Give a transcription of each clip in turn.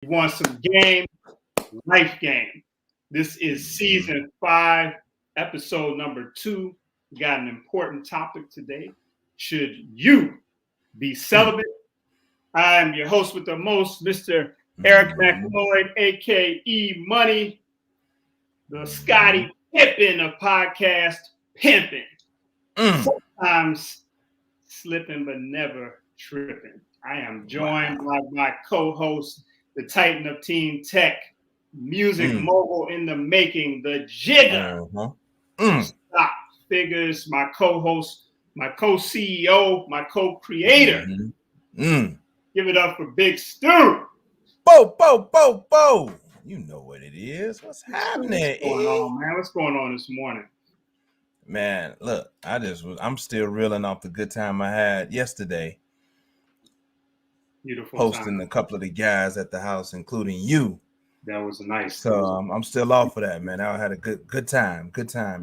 You want some game, life game. This is season 5, episode number 2. We got an important topic today. Should you be celibate? I'm your host with the most, Mr. Eric McLeod, aka Money, the Scotty Pippen of podcast pimping. Sometimes slipping, but never tripping. I am joined by my co-host, the Titan of Team Tech, music mogul in the making, the Jigger. Stock figures, my co-host, my co-CEO, my co-creator. Give it up for Big Stu. Bo. You know what it is. What's happening? What's going on, man? What's going on this morning? Man, look, I'm still reeling off the good time I had yesterday. Beautiful hosting time. A couple of the guys at the house, including you. That was nice. So I'm still off of that, man. I had a good time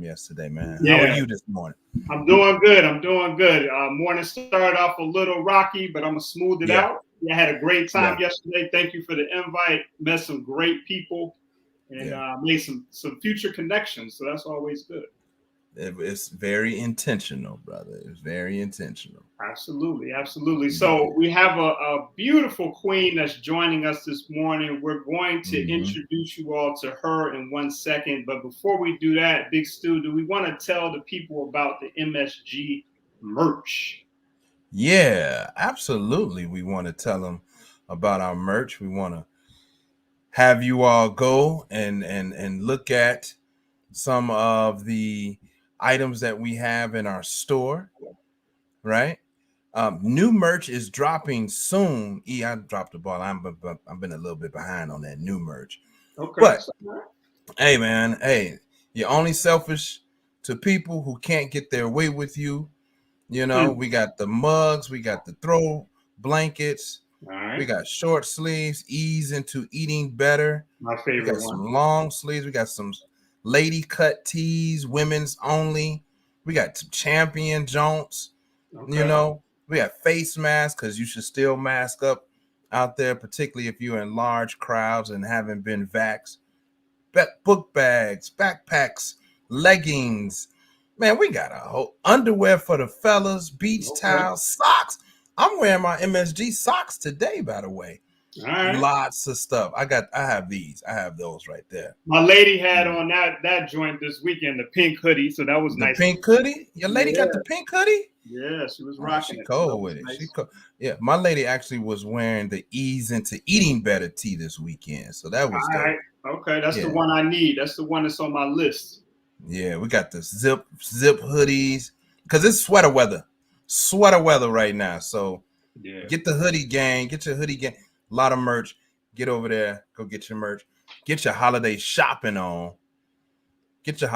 yesterday, man. Yeah. How are you this morning? I'm doing good. Morning started off a little rocky, but I'm gonna smooth it out. I had a great time yesterday. Thank you for the invite. Met some great people and made some future connections. So that's always good. It's very intentional, brother. It's very intentional. Absolutely. So we have a beautiful queen that's joining us this morning. We're going to introduce you all to her in 1 second. But before we do that, Big Stu, do we want to tell the people about the MSG merch? Yeah, absolutely. We want to tell them about our merch. We want to have you all go and look at some of the items that we have in our store, right? New merch is dropping soon. I dropped the ball. I've been a little bit behind on that new merch. Okay. But hey, man, you're only selfish to people who can't get their way with you. You know, we got the mugs, we got the throw blankets, we got short sleeves, ease into eating better. My favorite we got one. Some long sleeves, we got some lady cut tees, women's only. We got some champion jonts. You know, we have face masks because you should still mask up out there, particularly if you're in large crowds and haven't been vaxxed. Book bags, backpacks, leggings. Man, we got a whole underwear for the fellas, beach towels, socks. I'm wearing my MSG socks today, by the way. Lots of stuff. I have these. I have those right there. My lady had on that joint this weekend, the pink hoodie. So that was nice. The pink hoodie? Your lady got the pink hoodie? Yeah, she was rocking she it. Cold with it. Nice. She cold. Yeah, my lady actually was wearing the ease into eating better tee this weekend. So that was dope. Okay, that's the one I need. That's the one that's on my list. Yeah, we got the zip hoodies because it's sweater weather right now. So get the hoodie gang, get your hoodie gang. A lot of merch. Get over there, go get your merch. Get your holiday shopping on. So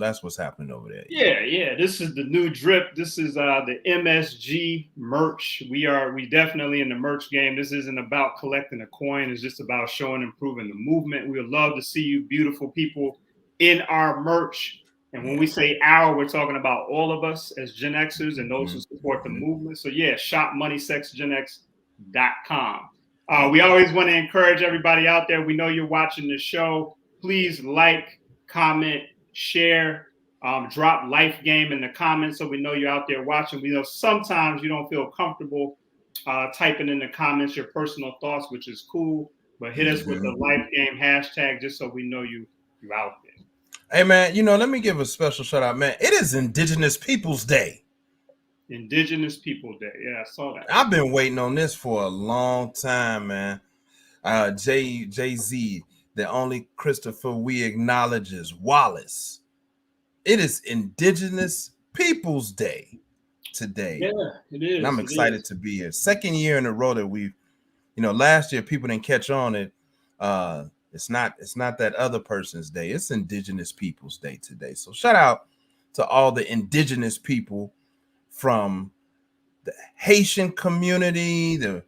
that's what's happening over there. Yeah. This is the new drip. This is the MSG merch. We definitely in the merch game. This isn't about collecting a coin. It's just about showing and proving the movement. We would love to see you beautiful people in our merch. And when we say our, we're talking about all of us as Gen Xers and those who support the movement. So shop moneysexgenx.com. We always want to encourage everybody out there. We know you're watching the show. Please like, comment, share, drop life game in the comments so we know you're out there watching. We know sometimes you don't feel comfortable typing in the comments your personal thoughts, which is cool, but hit us with the life game hashtag just so we know you're out there. Hey, man, let me give a special shout out, man. It is Indigenous Peoples Day. Indigenous People Day. Yeah, I saw that. I've been waiting on this for a long time, man. Jay-Z, the only Christopher we acknowledge is Wallace. It is Indigenous Peoples Day today. Yeah, it is. And I'm excited to be here. Second year in a row that we've, last year people didn't catch on it. It's not that other person's day. It's Indigenous Peoples Day today. So shout out to all the indigenous people from the Haitian community, the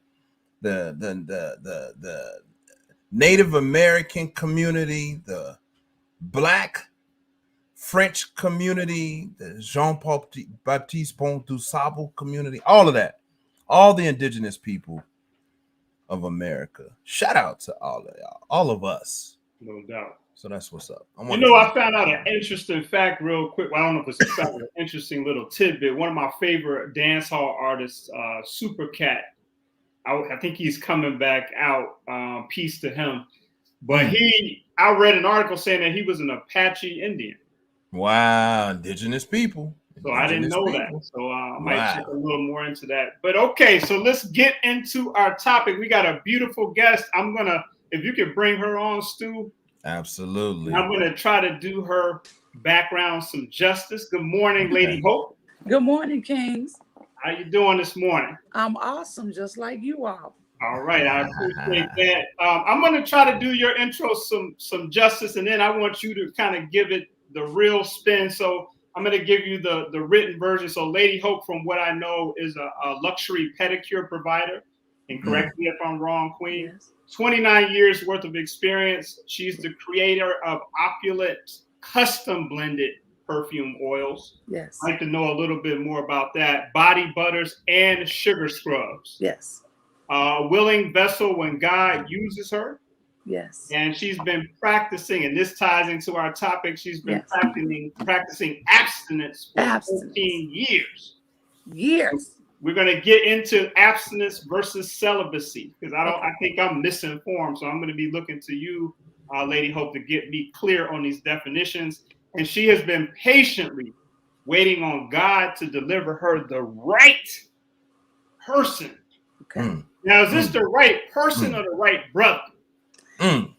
Native American community, the Black French community, the Jean-Baptiste Pont du Sable community, all of that, all the indigenous people of America. Shout out to all of y'all, all of us. No doubt. So that's what's up. I found out an interesting fact real quick. Well, I don't know if it's a fact, but an interesting little tidbit. One of my favorite dance hall artists, Super Cat, I think he's coming back out. Peace to him. But I read an article saying that he was an Apache Indian. Wow, indigenous people. So I didn't know that. So I might check a little more into that. But okay, so let's get into our topic. We got a beautiful guest. If you could bring her on, Stu. Absolutely. I'm gonna try to do her background some justice. Good morning, Lady Hope. Good morning, Kings. How you doing this morning? I'm awesome, just like you all. All right, I appreciate that. I'm gonna try to do your intro some justice, and then I want you to kind of give it the real spin. So I'm going to give you the written version. So Lady Hope, from what I know, is a luxury pedicure provider. And correct me if I'm wrong, Queen. Yes. 29 years worth of experience. She's the creator of opulent, custom blended perfume oils. Yes. I'd like to know a little bit more about that. Body butters and sugar scrubs. Yes. A willing vessel when God uses her. Yes. And she's been practicing, and this ties into our topic. She's been practicing abstinence for 14 years. We're going to get into abstinence versus celibacy because I think I'm misinformed. So I'm going to be looking to you, Lady Hope, to get me clear on these definitions. And she has been patiently waiting on God to deliver her the right person. Okay. Now, is this the right person or the right brother?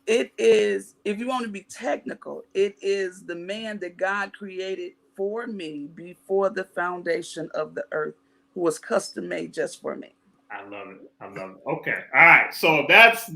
It is, if you want to be technical, it is the man that God created for me before the foundation of the earth, who was custom made just for me. I love it. Okay. All right. So that's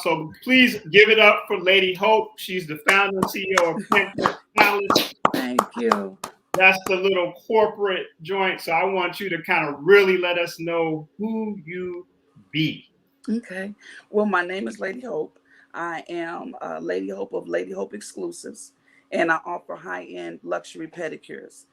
so please give it up for Lady Hope. She's the founder and CEO of Panther Palace. Thank you. That's the little corporate joint. So I want you to kind of really let us know who you be. Okay. Well, my name is Lady Hope. I am Lady Hope of Lady Hope Exclusives, and I offer high-end luxury pedicures.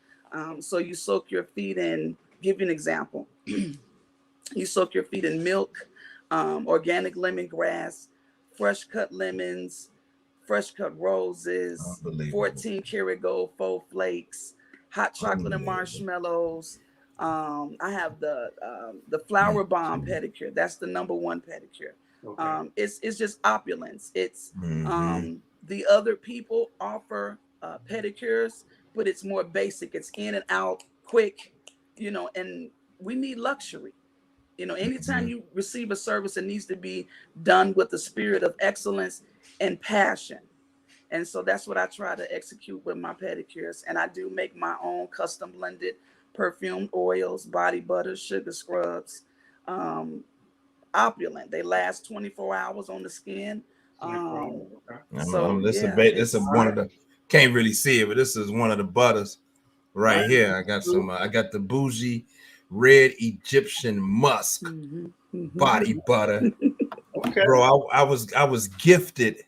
So you soak your feet in, give you an example. You soak your feet in milk, organic lemongrass, fresh cut lemons, fresh cut roses, 14 karat gold faux flakes, hot chocolate and marshmallows. I have the flower bomb pedicure. That's the #1 pedicure. Okay. It's just opulence. It's the other people offer pedicures, but it's more basic. It's in and out, quick, and we need luxury. Anytime you receive a service, it needs to be done with the spirit of excellence and passion. And so that's what I try to execute with my pedicures. And I do make my own custom blended perfumed oils, body butters, sugar scrubs. Opulent. They last 24 hours on the skin. This is one of the, can't really see it, but this is one of the butters right here. I got I got the bougie red Egyptian musk body butter. Okay. Bro, I was gifted.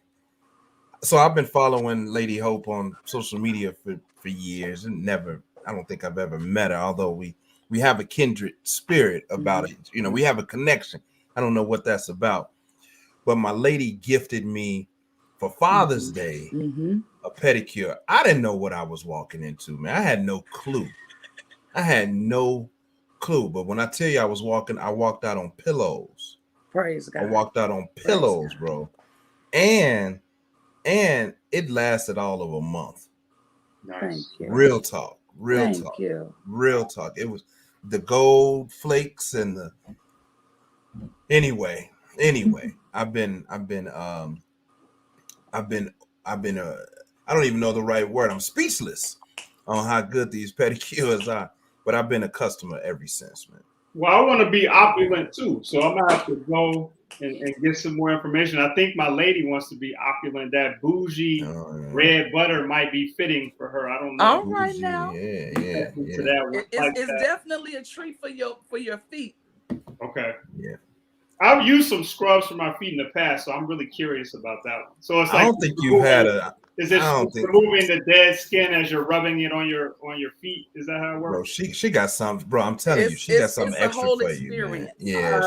So I've been following Lady Hope on social media for years and I don't think I've ever met her, although we have a kindred spirit about it. We have a connection. I don't know what that's about. But my lady gifted me for Father's Day a pedicure. I didn't know what I was walking into, man. I had no clue. But when I tell you I walked out on pillows. Praise God. I walked out on pillows, bro. And it lasted all of a month. Nice. Thank you. Real talk. Thank you. Real talk. It was the gold flakes and the anyway. I've been I don't even know the right word. I'm speechless on how good these pedicures are, but I've been a customer ever since, man. Well, I want to be opulent too, so I'm gonna have to go and get some more information. I think my lady wants to be opulent. That bougie red butter might be fitting for her. I don't know. All right now. Yeah. It's definitely a treat for your feet. Okay. Yeah. I've used some scrubs for my feet in the past, so I'm really curious about that one. So it's like, I don't think you've had a. Is it removing the dead skin as you're rubbing it on your feet? Is that how it works? Bro, she got something, bro. I'm telling you, she got something extra for you, man. Yeah,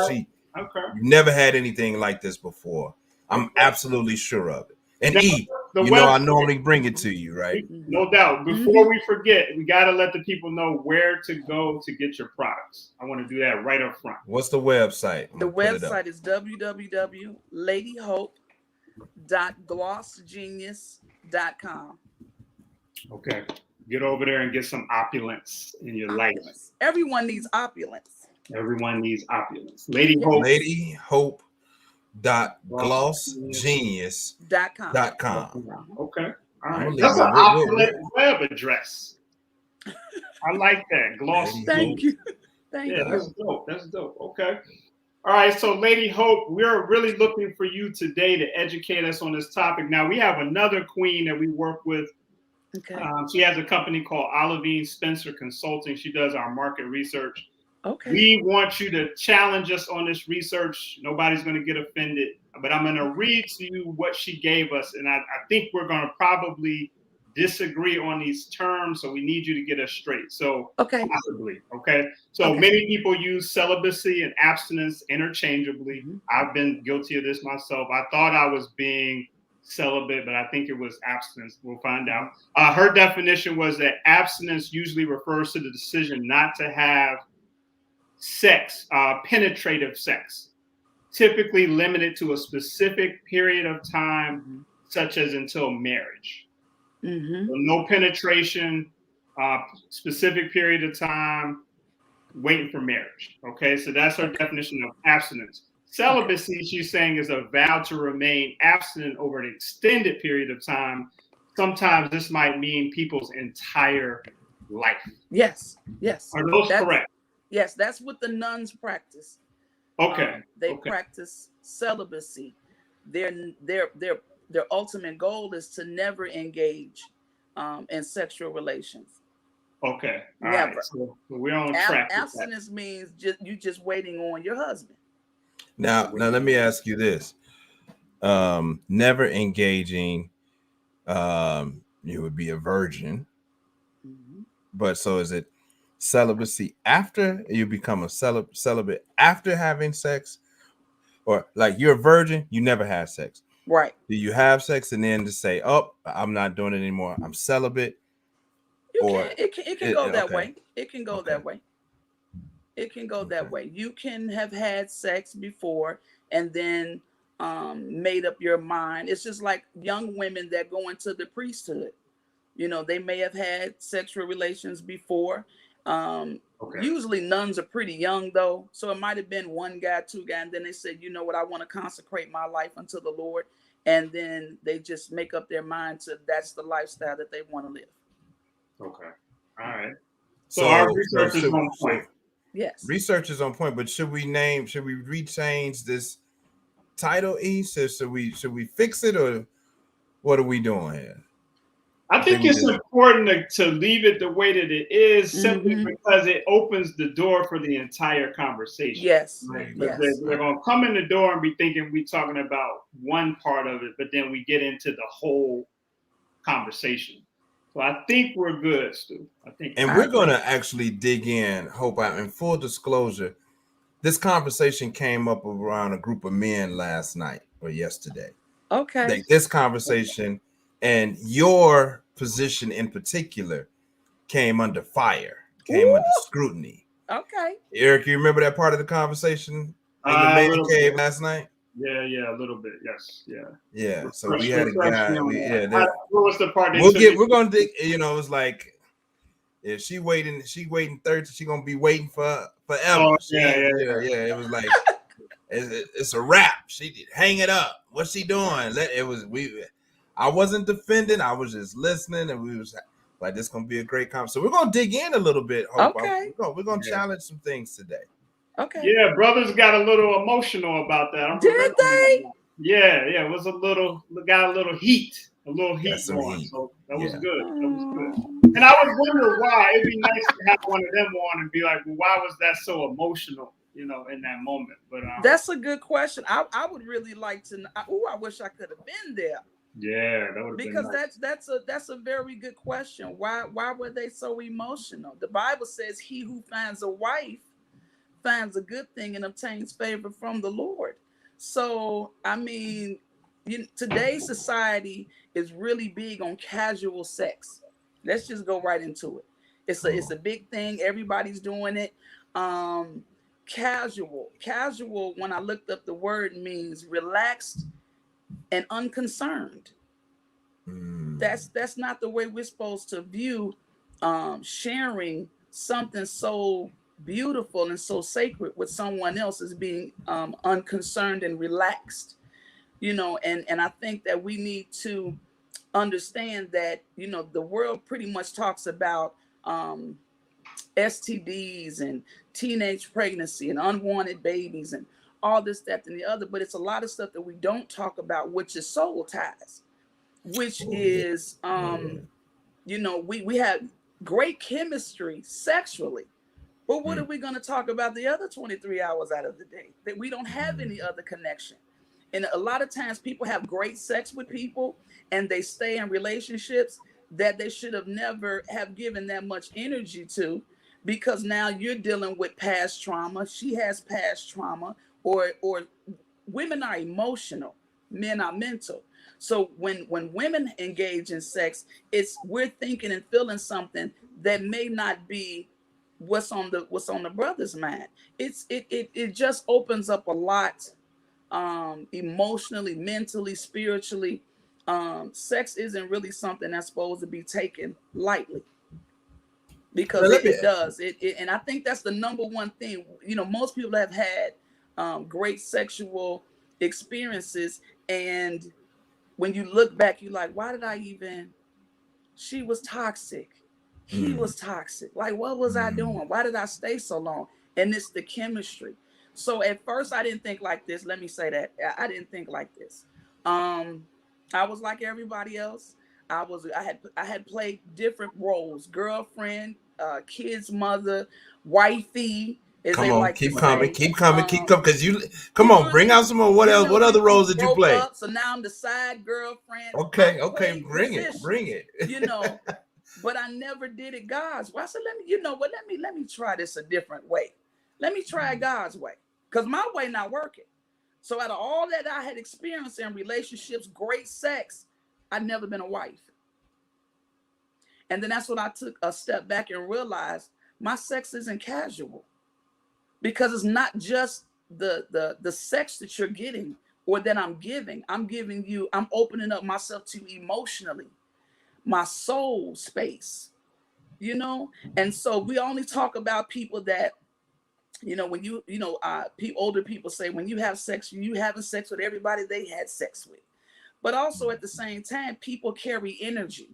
Okay. You've never had anything like this before. I'm Okay. absolutely sure of it. And Now, the you know, I website. normally bring it to you, right? No doubt. Before we forget, we got to let the people know where to go to get your products. I want to do that right up front. What's the website? The website is www.ladyhope.glossgenius.com. Okay. Get over there and get some opulence in your life. Everyone needs opulence. Everyone needs opulence. Lady Hope.glossgenius.com. Okay. All right. That's an opulent web address. I like that. Gloss. Thank you. Thank you. That's dope. That's dope. Okay. All right. So, Lady Hope, we're really looking for you today to educate us on this topic. Now, we have another queen that we work with. Okay. She has a company called Olivine Spencer Consulting. She does our market research. Okay. We want you to challenge us on this research. Nobody's going to get offended, but I'm going to read to you what she gave us. And I think we're going to probably disagree on these terms. So we need you to get us straight. So possibly. Okay. So many people use celibacy and abstinence interchangeably. I've been guilty of this myself. I thought I was being celibate, but I think it was abstinence. We'll find out. Her definition was that abstinence usually refers to the decision not to have sex, penetrative sex, typically limited to a specific period of time, such as until marriage. So no penetration, specific period of time, waiting for marriage. Okay, so that's her definition of abstinence. Celibacy, she's saying, is a vow to remain abstinent over an extended period of time. Sometimes this might mean people's entire life. Yes, yes. Are those correct? Yes, that's what the nuns practice. Okay. They practice celibacy. Their ultimate goal is to never engage in sexual relations. Okay. All never. Right. So we're on track. Abstinence means you just waiting on your husband. Now let me ask you this. Never engaging, you would be a virgin. But so is it celibacy after you become a celibate after having sex? Or like you're a virgin, you never had sex. Right. Do you have sex and then to say, oh, I'm not doing it anymore, I'm celibate? It can go that way. It can go that way. It can go that way. You can have had sex before and then made up your mind. It's just like young women that go into the priesthood. You know, they may have had sexual relations before. Usually nuns are pretty young though. So it might have been one guy, two guys, and then they said, you know what, I want to consecrate my life unto the Lord. And then they just make up their mind to that's the lifestyle that they want to live. Okay. All right. So our research is on point. Yes. Research is on point, but should we rechange this title, E? So should we fix it, or what are we doing here? I think it's important to leave it the way that it is, simply because it opens the door for the entire conversation. Yes. Right? They're going to come in the door and be thinking we're talking about one part of it, but then we get into the whole conversation. So I think we're good, Stu. We're going to actually dig in. Hope out in full disclosure. This conversation came up around a group of men last night or yesterday. Okay. Like this conversation and your position in particular came under fire, under scrutiny. Okay. Eric, you remember that part of the conversation in the man cave last night? Yeah, a little bit. Yes, yeah. So we had a guy. What was the part? We're gonna dig. You know, it's like if she waiting 30, she gonna be waiting forever. Oh, yeah. It was like it's a wrap. She did hang it up. What's she doing? I wasn't defending. I was just listening, and we was like, this gonna be a great conversation. So we're gonna dig in a little bit. Hope. Okay. We're gonna challenge some things today. Okay. Yeah, brothers got a little emotional about that. Did they? Yeah. It was got a little heat. A little heat going. So that was good. That was good. And I was wondering why. It'd be nice to have one of them on and be like, well, why was that so emotional, in that moment? But that's a good question. I would really like to know. I wish I could have been there. Yeah, that would have been nice. that's a very good question. Why were they so emotional? The Bible says he who finds a wife finds a good thing and obtains favor from the Lord. So, I mean, today's society is really big on casual sex. Let's just go right into it. It's a big thing. Everybody's doing it. Um, casual. When I looked up the word, means relaxed and unconcerned. That's not the way we're supposed to view sharing something so beautiful and so sacred with someone else as being unconcerned and relaxed. And I think that we need to understand that the world pretty much talks about STDs and teenage pregnancy and unwanted babies and all this, that, and the other, but it's a lot of stuff that we don't talk about, which is soul ties, which is we have great chemistry sexually, but what are we going to talk about the other 23 hours out of the day that we don't have any other connection? And a lot of times people have great sex with people and they stay in relationships that they should have never have given that much energy to, because now you're dealing with past trauma. She has past trauma, or women are emotional, men are mental. So when women engage in sex, we're thinking and feeling something that may not be what's on the brother's mind. It just opens up a lot, emotionally, mentally, spiritually. Sex isn't really something that's supposed to be taken lightly, because it does it, and I think that's the number one thing. Most people have had great sexual experiences, and when you look back, you're like, why did I even? She was toxic, he was toxic. Like, what was I doing? Why did I stay so long? And it's the chemistry. So at first I didn't think like this. Let me say that I didn't think like this. I was like everybody else. I had played different roles: girlfriend, kids, mother, wifey, as Come they on, like keep to coming, say. keep coming, keep coming. Because come You know on, what I bring mean? out some more. What else? What other roles did you Broke play? up, so now I'm the side girlfriend. I Okay, played bring position, it. but I never did it God's way. I said, let me try this a different way. Let me try God's way, because my way not working. So out of all that I had experienced in relationships, great sex, I'd never been a wife. And then that's when I took a step back and realized my sex isn't casual, because it's not just the sex that you're getting or that I'm giving. I'm opening up myself to emotionally, my soul space, And so we only talk about people that, when older people say, when you have sex, you having sex with everybody they had sex with. But also at the same time, people carry energy.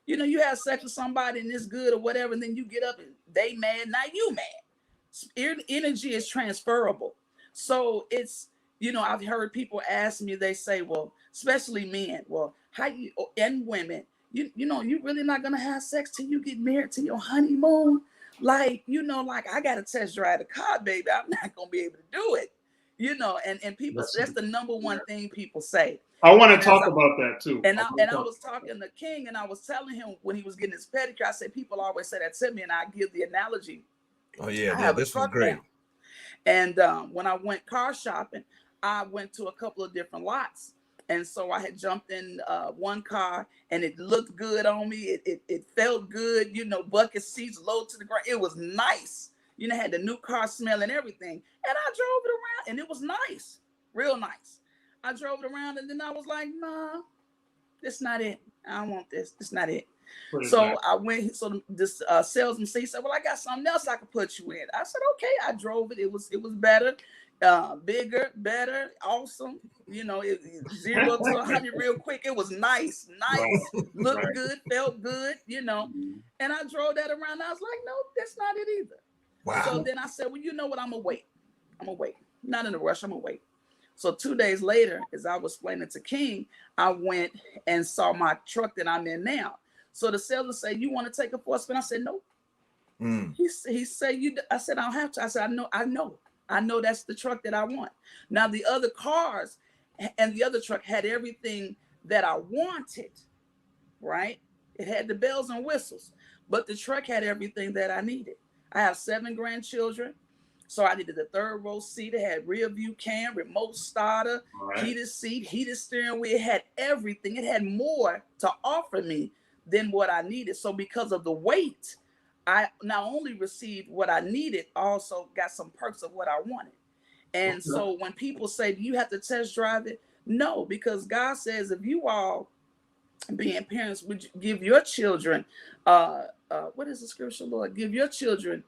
You have sex with somebody and it's good or whatever, and then you get up and they mad, now you mad. Energy is transferable. So I've heard people ask me, they say, well, especially men, well, how you, and women, you really not gonna have sex till you get married, to your honeymoon. Like, I gotta test drive the car, baby. I'm not gonna be able to do it. And people, that's the number one thing people say. I want And to as talk about that too. and I was talking to King, and I was telling him when he was getting his pedicure, I said, people always say that to me, and I give the analogy. Oh yeah, I have a this was truck great. now. And when I went car shopping, I went to a couple of different lots. And so I had jumped in one car, and it looked good on me. It felt good, bucket seats low to the ground. It was nice. Had the new car smell and everything. And I drove it around, and it was nice, real nice. I drove it around, and then I was like, nah, that's not it. I don't want this. That's not it. So I went. So this salesman said, "Well, I got something else I could put you in." I said, "Okay." I drove it. It was better, bigger, better, awesome. 0 to 100 real quick. It was nice, looked good, felt good. And I drove that around. I was like, "No, that's not it either." Wow. So then I said, "Well, you know what? I'm gonna wait. Not in a rush. I'm gonna wait." So 2 days later, as I was explaining to King, I went and saw my truck that I'm in now. So the salesman said, "You want to take it for a spin?" I said, "No." He said, I said, "I don't have to." I said, I know that's the truck that I want. Now the other cars and the other truck had everything that I wanted, right? It had the bells and whistles, but the truck had everything that I needed. I have 7 grandchildren. So I needed the third row seat. It had rear view cam, remote starter, Right. heated seat, heated steering wheel. It had everything. It had more to offer me than what I needed. So because of the weight, I not only received what I needed, also got some perks of what I wanted. And so when people say, do you have to test drive it? No, because God says if you all being parents would give your children, what is the scripture, Lord? Give your children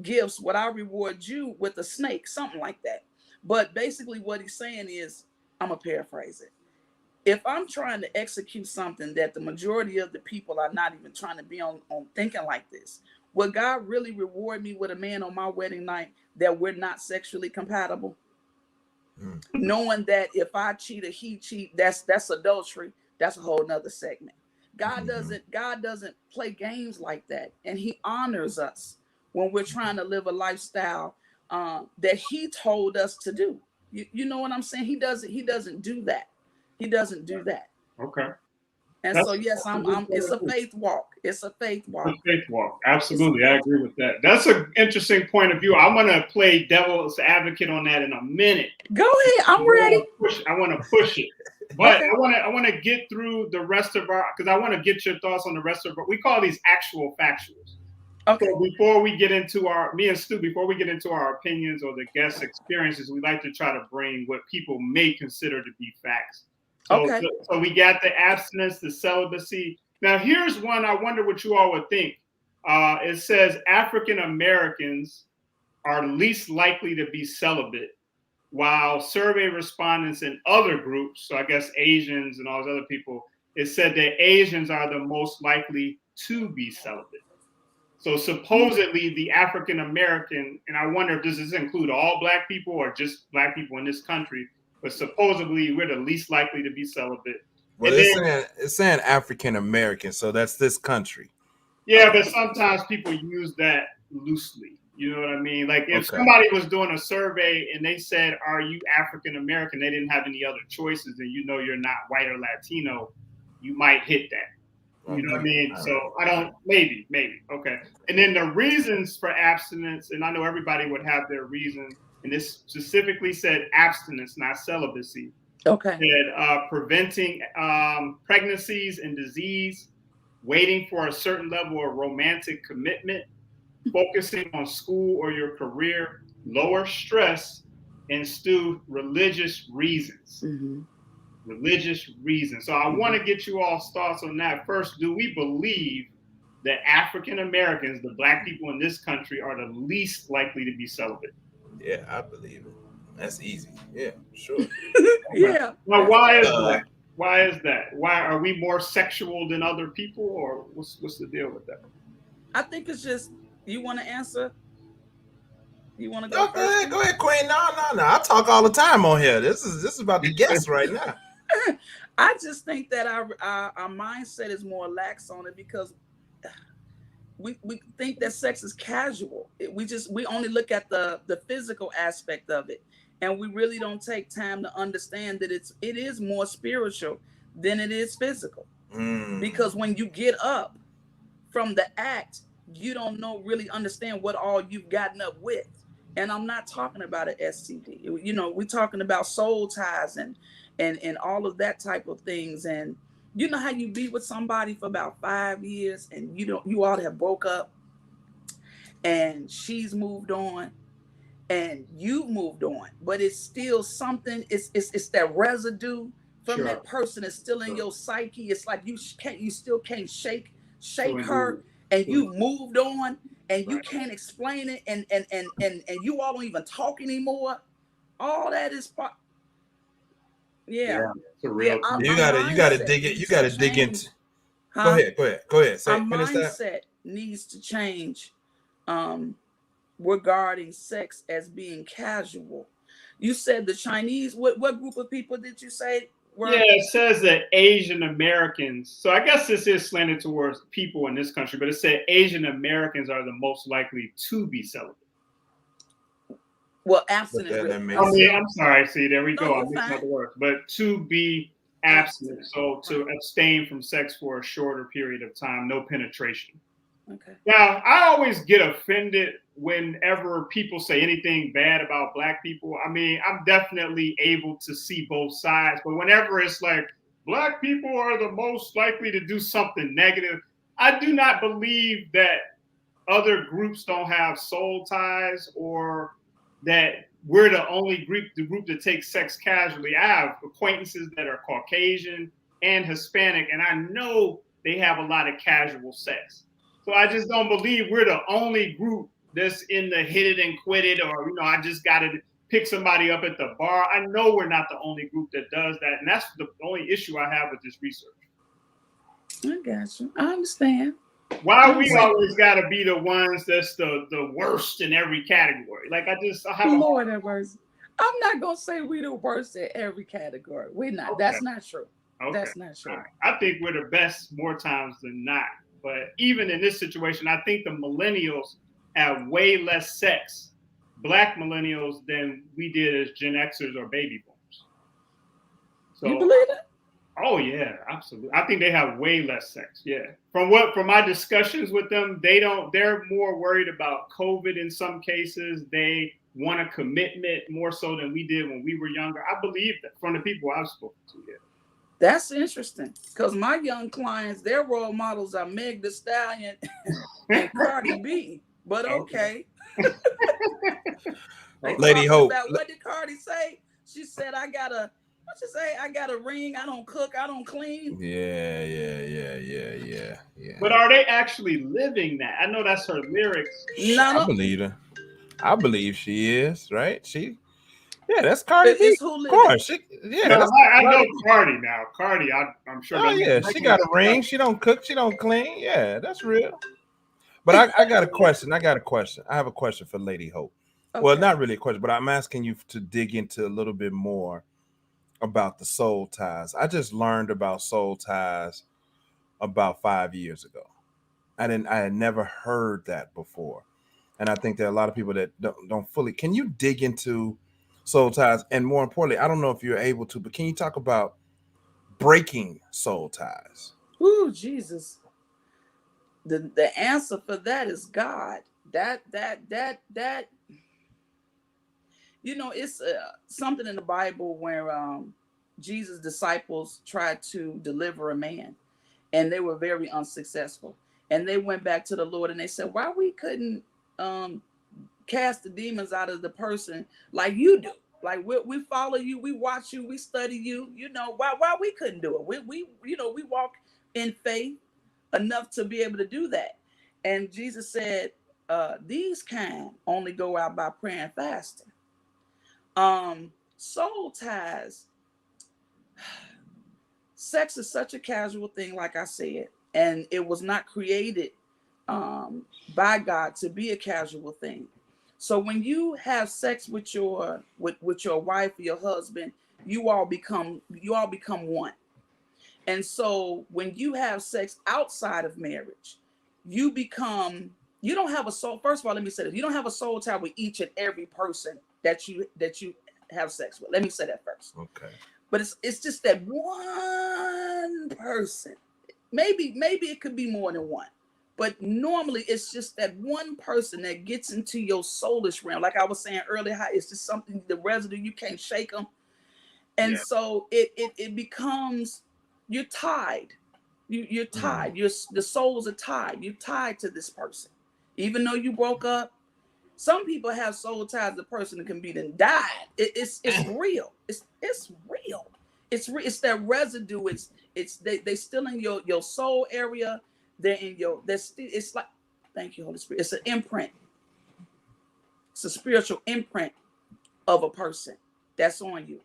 gifts, what I reward you with a snake, something like that. But basically what he's saying is, I'm going to paraphrase it. If I'm trying to execute something that the majority of the people are not even trying to be on thinking like this, would God really reward me with a man on my wedding night that we're not sexually compatible? Knowing that if I cheat or he cheat, that's adultery. That's a whole nother segment. God doesn't play games like that, and he honors us when we're trying to live a lifestyle that he told us to do. You know what I'm saying? He doesn't do that. He doesn't do that. Okay. And so yes, it's a faith walk. It's a faith walk. It's a faith walk. Absolutely. I agree with that. That's an interesting point of view. I'm going to play devil's advocate on that in a minute. Go ahead. I'm ready. I want to push it. But Okay. I want to get through the rest of because I want to get your thoughts on the rest of we call these actual factuals. Okay. So before we get into me and Stu, before we get into our opinions or the guest experiences, we like to try to bring what people may consider to be facts. So we got the abstinence, the celibacy. Now, here's one I wonder what you all would think. It says African Americans are least likely to be celibate, while survey respondents in other groups, so I guess Asians and all those other people, it said that Asians are the most likely to be celibate. So supposedly the African American, and I wonder if does include all Black people or just Black people in this country, but supposedly we're the least likely to be celibate. Well, it's saying African American, so that's this country. Yeah, but sometimes people use that loosely. You know what I mean? Like if somebody was doing a survey and they said, "Are you African American?" They didn't have any other choices, and you know you're not white or Latino, you might hit that. You know what I mean? So I don't. Maybe. Okay. And then the reasons for abstinence, and I know everybody would have their reason. And this specifically said abstinence, not celibacy. Okay. Said preventing pregnancies and disease, waiting for a certain level of romantic commitment, focusing on school or your career, lower stress, and religious reasons. Mm-hmm. Religious reasons. So I want to get you all's thoughts on that. First, do we believe that African Americans, the Black people in this country, are the least likely to be celibate? Yeah, I believe it. That's easy. Yeah, sure. Yeah. Now, why is that? Why is that? Why are we more sexual than other people, or what's the deal with that? I think it's just, you want to answer? You want to go first? Go ahead, Queen. No. I talk all the time on here. This is about the guests right now. I just think that our mindset is more lax on it because we think that sex is casual. We only look at the physical aspect of it, and we really don't take time to understand that it is more spiritual than it is physical. Because when you get up from the act, you don't really understand what all you've gotten up with. And I'm not talking about an STD. You know, we're talking about soul ties and all of that type of things. And you know how you be with somebody for about 5 years and you all have broke up and she's moved on and you've moved on, but it's still something, it's that residue from that person is still in your psyche. It's like you still can't shake her, and you've moved on and you can't explain it, and you all don't even talk anymore. All that is part. Yeah. It's a real. You gotta dig it. You gotta dig into. Huh? Go ahead. Our mindset needs to change regarding sex as being casual. You said the Chinese. What group of people did you say? Yeah, it says that Asian Americans. So I guess this is slanted towards people in this country, but it said Asian Americans are the most likely to be celibate. Well, abstinent. I'm sorry. See, there we go. I'm mixing up the words. But to be abstinent, so to abstain from sex for a shorter period of time, no penetration. Okay. Now, I always get offended whenever people say anything bad about Black people, I mean, I'm definitely able to see both sides. But whenever it's like Black people are the most likely to do something negative, I do not believe that other groups don't have soul ties, or that we're the only group, that takes sex casually. I have acquaintances that are Caucasian and Hispanic, and I know they have a lot of casual sex. So I just don't believe we're the only group that's in the hit it and quit it, or, I just got to pick somebody up at the bar. I know we're not the only group that does that. And that's the only issue I have with this research. I got you. I understand. Why we always got to be the ones that's the worst in every category? Like, I have Lord have mercy. I'm not going to say we're the worst in every category. We're not. Okay. That's not true. Okay. That's not true. Right. I think we're the best more times than not. But even in this situation, I think the millennials have way less sex, Black millennials, than we did as Gen Xers or baby boomers. So, you believe it? Oh yeah, absolutely. I think they have way less sex. Yeah. From my discussions with them, they're more worried about COVID in some cases. They want a commitment more so than we did when we were younger. I believe that from the people I've spoken to. Yeah. That's interesting, because my young clients, their role models are Meg Thee Stallion and Cardi B. But okay. Lady Hope. What did Cardi say? She said, I got a ring. I don't cook. I don't clean. Yeah. But are they actually living that? I know that's her lyrics. No. I believe her. I believe she is, right? That's Cardi B. Of course. I know Cardi now. Cardi, I'm sure. Oh, yeah. She got a ring. She don't cook. She don't clean. Yeah, that's real. But I got a question. I have a question for Lady Hope. Okay. Well, not really a question, but I'm asking you to dig into a little bit more about the soul ties. I just learned about soul ties about 5 years ago. I had never heard that before. And I think there are a lot of people that don't fully. Can you dig into soul ties? And more importantly, I don't know if you're able to, but can you talk about breaking soul ties? Ooh, Jesus. The answer for that is God. That it's something in the Bible where Jesus' disciples tried to deliver a man, and they were very unsuccessful. And they went back to the Lord and they said, why we couldn't cast the demons out of the person like you do? Like we follow you, we watch you, we study you. Why we couldn't do it? We walk in faith enough to be able to do that. And Jesus said, these kind only go out by prayer and fasting. Soul ties. Sex is such a casual thing, like I said, and it was not created by God to be a casual thing. So when you have sex with your wife or your husband, you all become one. And so when you have sex outside of marriage, you don't have a soul. First of all, let me say this. You don't have a soul tie with each and every person that you have sex with. Let me say that first. Okay. But it's just that one person. Maybe it could be more than one. But normally it's just that one person that gets into your soulish realm. Like I was saying earlier, how it's just something, the residue, you can't shake them. And so it becomes, you're tied. You're tied. The souls are tied. You're tied to this person. Even though you broke up, some people have soul ties. The person that can be then died. It's real. It's real. It's that residue. They still in your soul area. They're in it's like, thank you, Holy Spirit. It's an imprint. It's a spiritual imprint of a person that's on you.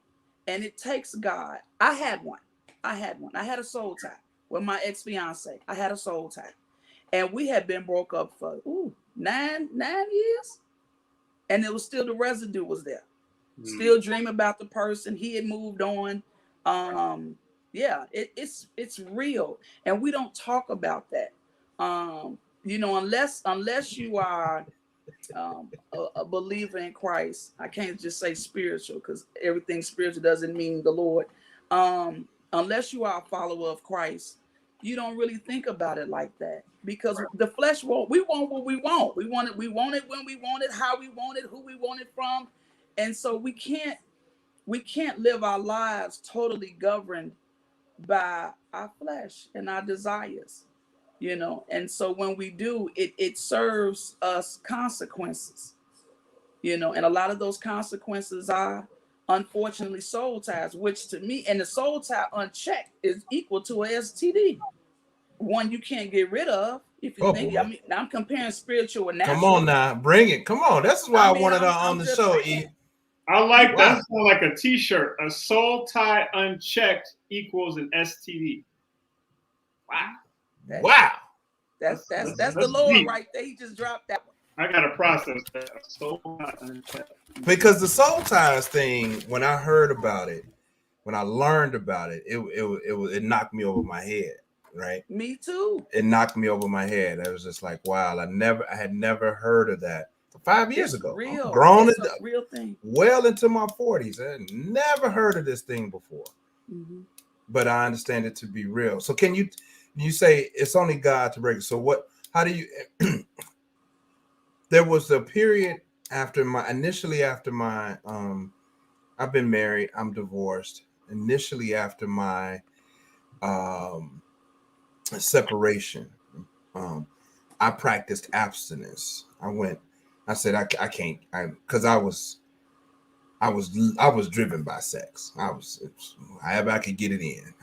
And it takes God. I had one. I had a soul tie with my ex-fiance. I had a soul tie. And we had been broke up for 9 years. And it was still, the residue was there. Still dreaming about the person. He had moved on. It's real. And we don't talk about that. Unless you are a believer in Christ. I can't just say spiritual, because everything spiritual doesn't mean the Lord. Unless you are a follower of Christ, you don't really think about it like that, because the flesh we want what we want. We want it when we want it, how we want it, who we want it from. And so we can't live our lives totally governed by our flesh and our desires, And so when we do, it serves us consequences, And a lot of those consequences are, unfortunately, soul ties, which to me, and the soul tie unchecked is equal to a STD. One you can't get rid of if you think. Boy. I mean, I'm comparing spiritual and natural. Come on now, bring it. Come on. That's why I wanted her on the show. I like that. Sound like a T-shirt. A soul tie unchecked equals an STD. Wow. That's the Lord deep. Right there. He just dropped that one. I gotta process that. Soul tie unchecked. Because the soul ties thing, when I heard about it, when I learned about it, it knocked me over my head. Right. Me too. It knocked me over my head. I was just like, wow, I had never heard of that 5 years ago. Real. Grown it's a real thing. Well into my 40s. I had never heard of this thing before. Mm-hmm. But I understand it to be real. So can you say it's only God to break it? So how do you there was a period after my I've been married, I'm divorced. Initially after my separation, I practiced abstinence. I said I can't, because I was driven by sex. However I could get it in.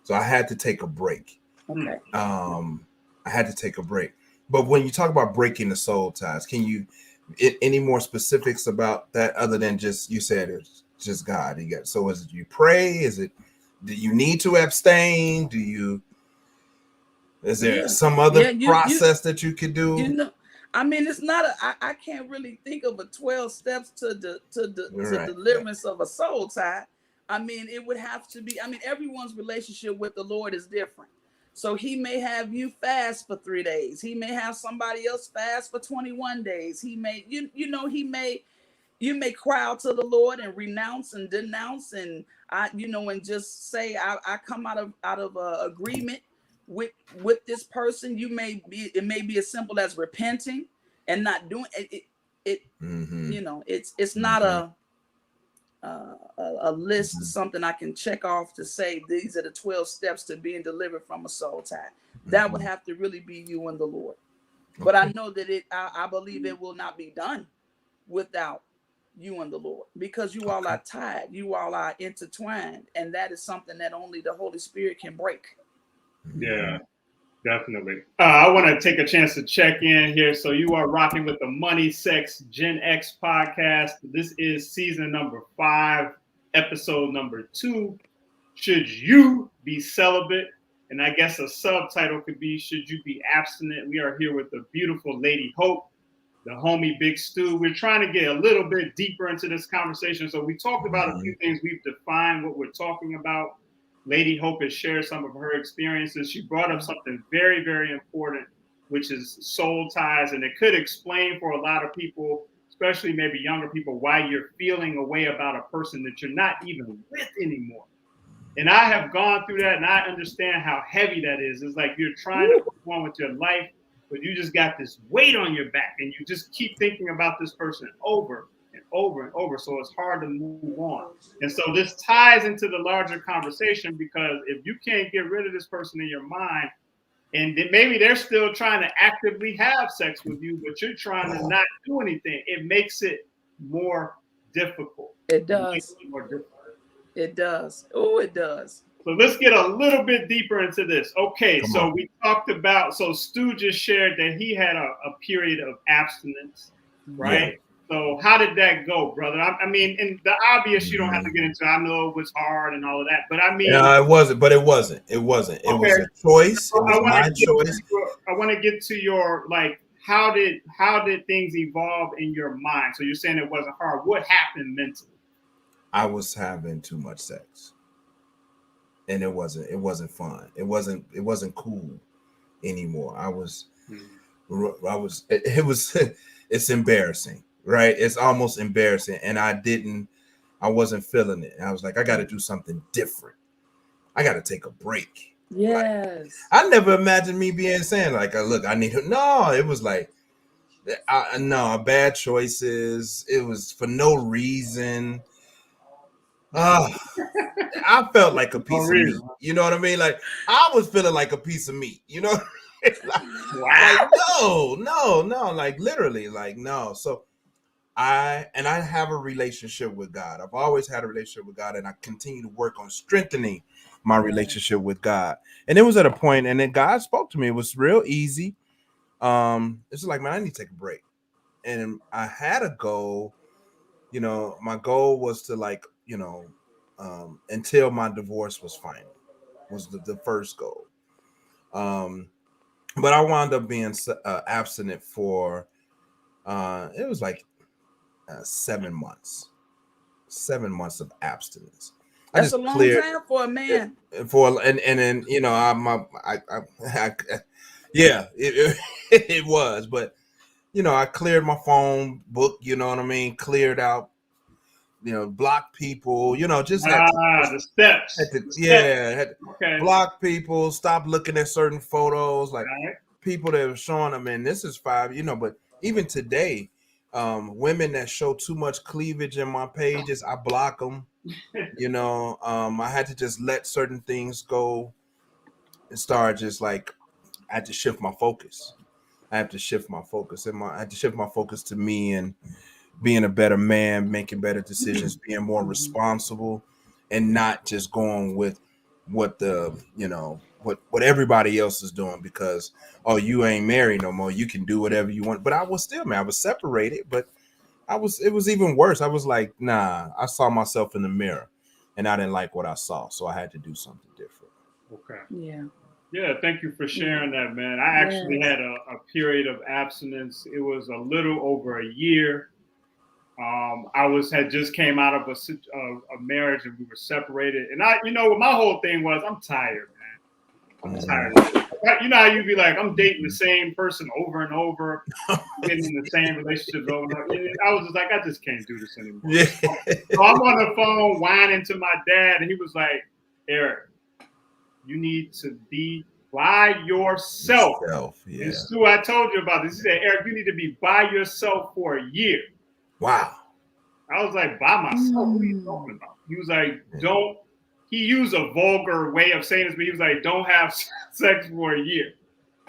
So I had to take a break. Okay. I had to take a break. But when you talk about breaking the soul ties, can you any more specifics about that other than just, you said it's just God? So is it you pray? Do you need to abstain? Is there some other process that you could do? I mean, it's not I can't really think of a 12 steps to deliverance of a soul tie. I mean, it would have to be, everyone's relationship with the Lord is different. So he may have you fast for 3 days. He may have somebody else fast for 21 days. He may, you may cry out to the Lord and renounce and denounce and and just say, I come out of agreement with this person. It may be as simple as repenting and not doing it. Mm-hmm. It's not a list, mm-hmm. something I can check off to say these are the 12 steps to being delivered from a soul tie. Mm-hmm. That would have to really be you and the Lord. Okay. But I know that I believe it will not be done without you and the Lord, because you all are tied, you all are intertwined, and that is something that only the Holy Spirit can break. Yeah, definitely. I want to take a chance to check in here. So you are rocking with the Money, Sex, Gen X podcast. This is season number 5, episode number 2. Should you be celibate? And I guess a subtitle could be, should you be abstinent? We are here with the beautiful Lady Hope, the homie Big Stu. We're trying to get a little bit deeper into this conversation. So we talked about a few things. We've defined what we're talking about. Lady Hope has shared some of her experiences. She brought up something very, very important, which is soul ties. And it could explain for a lot of people, especially maybe younger people, why you're feeling a way about a person that you're not even with anymore. And I have gone through that, and I understand how heavy that is. It's like you're trying to move on with your life, but you just got this weight on your back, and you just keep thinking about this person over and over and over. So it's hard to move on. And so this ties into the larger conversation, because if you can't get rid of this person in your mind, and then maybe they're still trying to actively have sex with you, but you're trying to not do anything, it makes it more difficult. It does. It does. Oh, it does. So let's get a little bit deeper into this. Okay, so we talked about, so Stu just shared that he had a period of abstinence, right? Yeah. So how did that go, brother? I mean, and the obvious you don't have to get into. I know it was hard and all of that, but I mean, it wasn't. But it wasn't. It wasn't. It was a choice. It was my choice. I want to get to your, like, how did things evolve in your mind? So you're saying it wasn't hard. What happened mentally? I was having too much sex, and it wasn't fun. It wasn't cool anymore. It's embarrassing, right? It's almost embarrassing. And I wasn't feeling it. And I was like, I got to do something different. I got to take a break. Yes. Like, I never imagined me being saying like, look, I need to. No, it was like, no, bad choices. It was for no reason. I felt like a piece of meat. You know what I mean? Like I was feeling like a piece of meat. You know, like no, like literally, like no. So I have a relationship with God. I've always had a relationship with God, and I continue to work on strengthening my relationship with God. And it was at a point, and then God spoke to me. It was real easy. It's like, man, I need to take a break. And I had a goal. You know, my goal was to like, until my divorce was final, was the first goal. But I wound up being abstinent for it was like 7 months. 7 months of abstinence. I That's a just long cleared time for a man. for and then yeah, it was, but I cleared my phone book. You know what I mean? Cleared out. Block people. Just had to. The steps. Had to, The steps. yeah, had to Okay. block people. Stop looking at certain photos, like Right. people that were showing them. And this is 5. But even today, women that show too much cleavage in my pages, I block them. I had to just let certain things go and start just like I had to shift my focus. I have to shift my focus, and I had to shift my focus to me and being a better man, making better decisions, being more responsible, and not just going with what what everybody else is doing because you ain't married no more. You can do whatever you want. But I was still married. I was separated, but it was even worse. I was like, nah, I saw myself in the mirror and I didn't like what I saw. So I had to do something different. Okay. Yeah. Yeah, thank you for sharing that, man. I actually had a period of abstinence. It was a little over a year. I had just came out of a marriage and we were separated. And my whole thing was, I'm tired, man. I'm tired. You know how you be like, I'm dating the same person over and over, getting in the same relationships over and over. And I was just like, I just can't do this anymore. Yeah. So I'm on the phone whining to my dad, and he was like, Eric, you need to be by yourself. Yeah. And Stu, I told you about this. He said, Eric, you need to be by yourself for a year. Wow. I was like, by myself? What are you talking about? He was like, he used a vulgar way of saying this, but he was like, don't have sex for a year.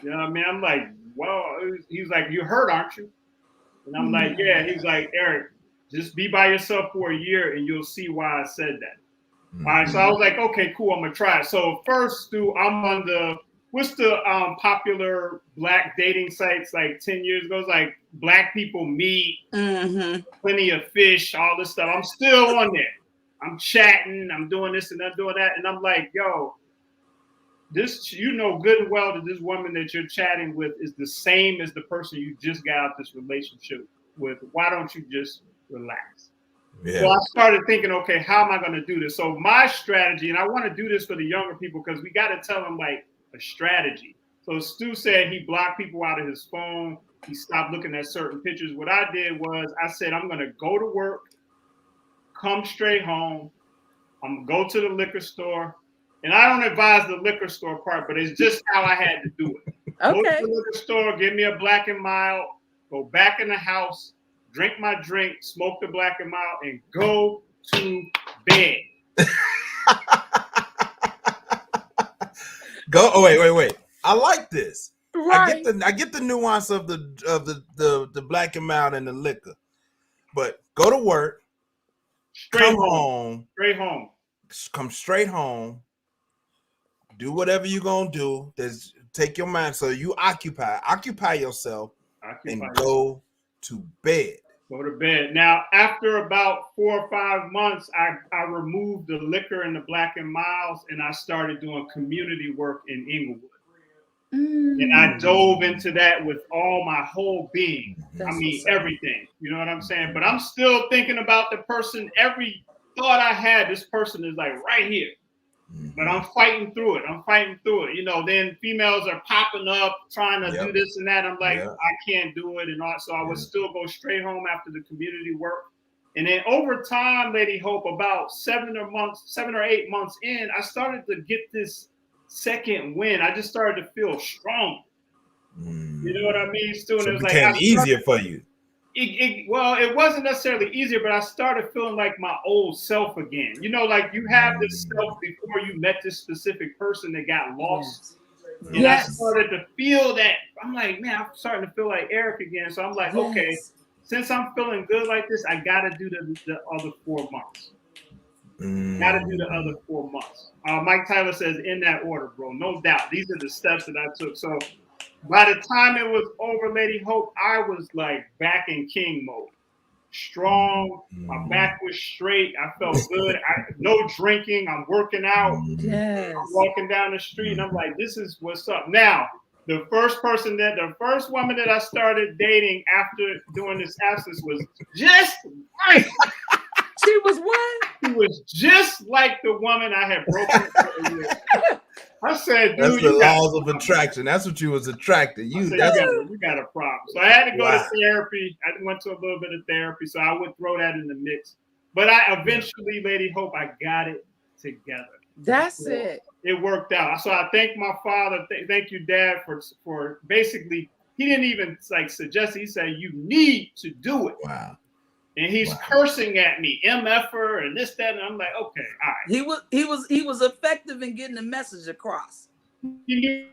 You know what I mean? I'm like, well, he's like, you hurt, aren't you? And I'm like, yeah. He's like, Eric, just be by yourself for a year and you'll see why I said that. All right, so I was like, okay, cool, I'm gonna try it. So first, Stu, I'm on what's the popular black dating sites like 10 years ago? It's like Black People Meet, Plenty of Fish, all this stuff. I'm still on there. I'm chatting, I'm doing this and I'm doing that, and I'm like, yo, this, good and well that this woman that you're chatting with is the same as the person you just got out this relationship with. Why don't you just relax? Yeah. So I started thinking, okay, how am I going to do this? So my strategy, and I want to do this for the younger people because we got to tell them like a strategy. So Stu said he blocked people out of his phone. He stopped looking at certain pictures. What I did was I said, I'm going to go to work, come straight home. I'm going to go to the liquor store. And I don't advise the liquor store part, but it's just how I had to do it. Okay. Go to the liquor store, give me a Black and Mild, go back in the house, drink my drink, smoke the Black and Mild, and go to bed. Go. Oh, wait. I like this. Right. I get the nuance of the Black and Mild and the liquor, but go to work, come home, come straight home, do whatever you're gonna do. Take your mind. So you occupy yourself, and go to bed. Go to bed. Now, after about 4 or 5 months, I removed the liquor and the Black and Milds, and I started doing community work in Inglewood. And I dove into that with all my whole being. Everything. You know what I'm saying? But I'm still thinking about the person. Every thought I had, this person is like right here. But I'm fighting through it. Then females are popping up, trying to do this and that. I'm like, I can't do it. And so I would still go straight home after the community work. And then over time, Lady Hope, about 7 or 8 months in, I started to get this second wind. I just started to feel strong. You know what I mean, Stu? So And it it was like became easier for you. Well, it wasn't necessarily easier, but I started feeling like my old self again. You know, like you have this self before you met this specific person that got lost. Yes. And I started to feel that. I'm like, man, I'm starting to feel like Eric again. So I'm like, okay, since I'm feeling good like this, I got to do the other 4 months. Got to do the other 4 months. Mike Tyler says, in that order, bro. No doubt. These are the steps that I took. So by the time it was over, Lady Hope, I was like back in king mode. Strong. My back was straight. I felt good. No drinking. I'm working out. Yes. I'm walking down the street and I'm like, this is what's up. Now, the first woman that I started dating after doing this abstinence was just right. She was what? She was just like the woman I had broken with. I said, dude, that's the laws of attraction. That's what you was attracted. You got a problem. So I had to go to therapy. I went to a little bit of therapy, so I would throw that in the mix. But I eventually, Lady Hope, I got it together. That's it. It worked out. So I thank my father. Thank you, Dad, for basically, he didn't even like suggest it. He said, you need to do it. Wow. And he's cursing at me, MFer and this, that, and I'm like, okay, all right. He was effective in getting the message across. He knew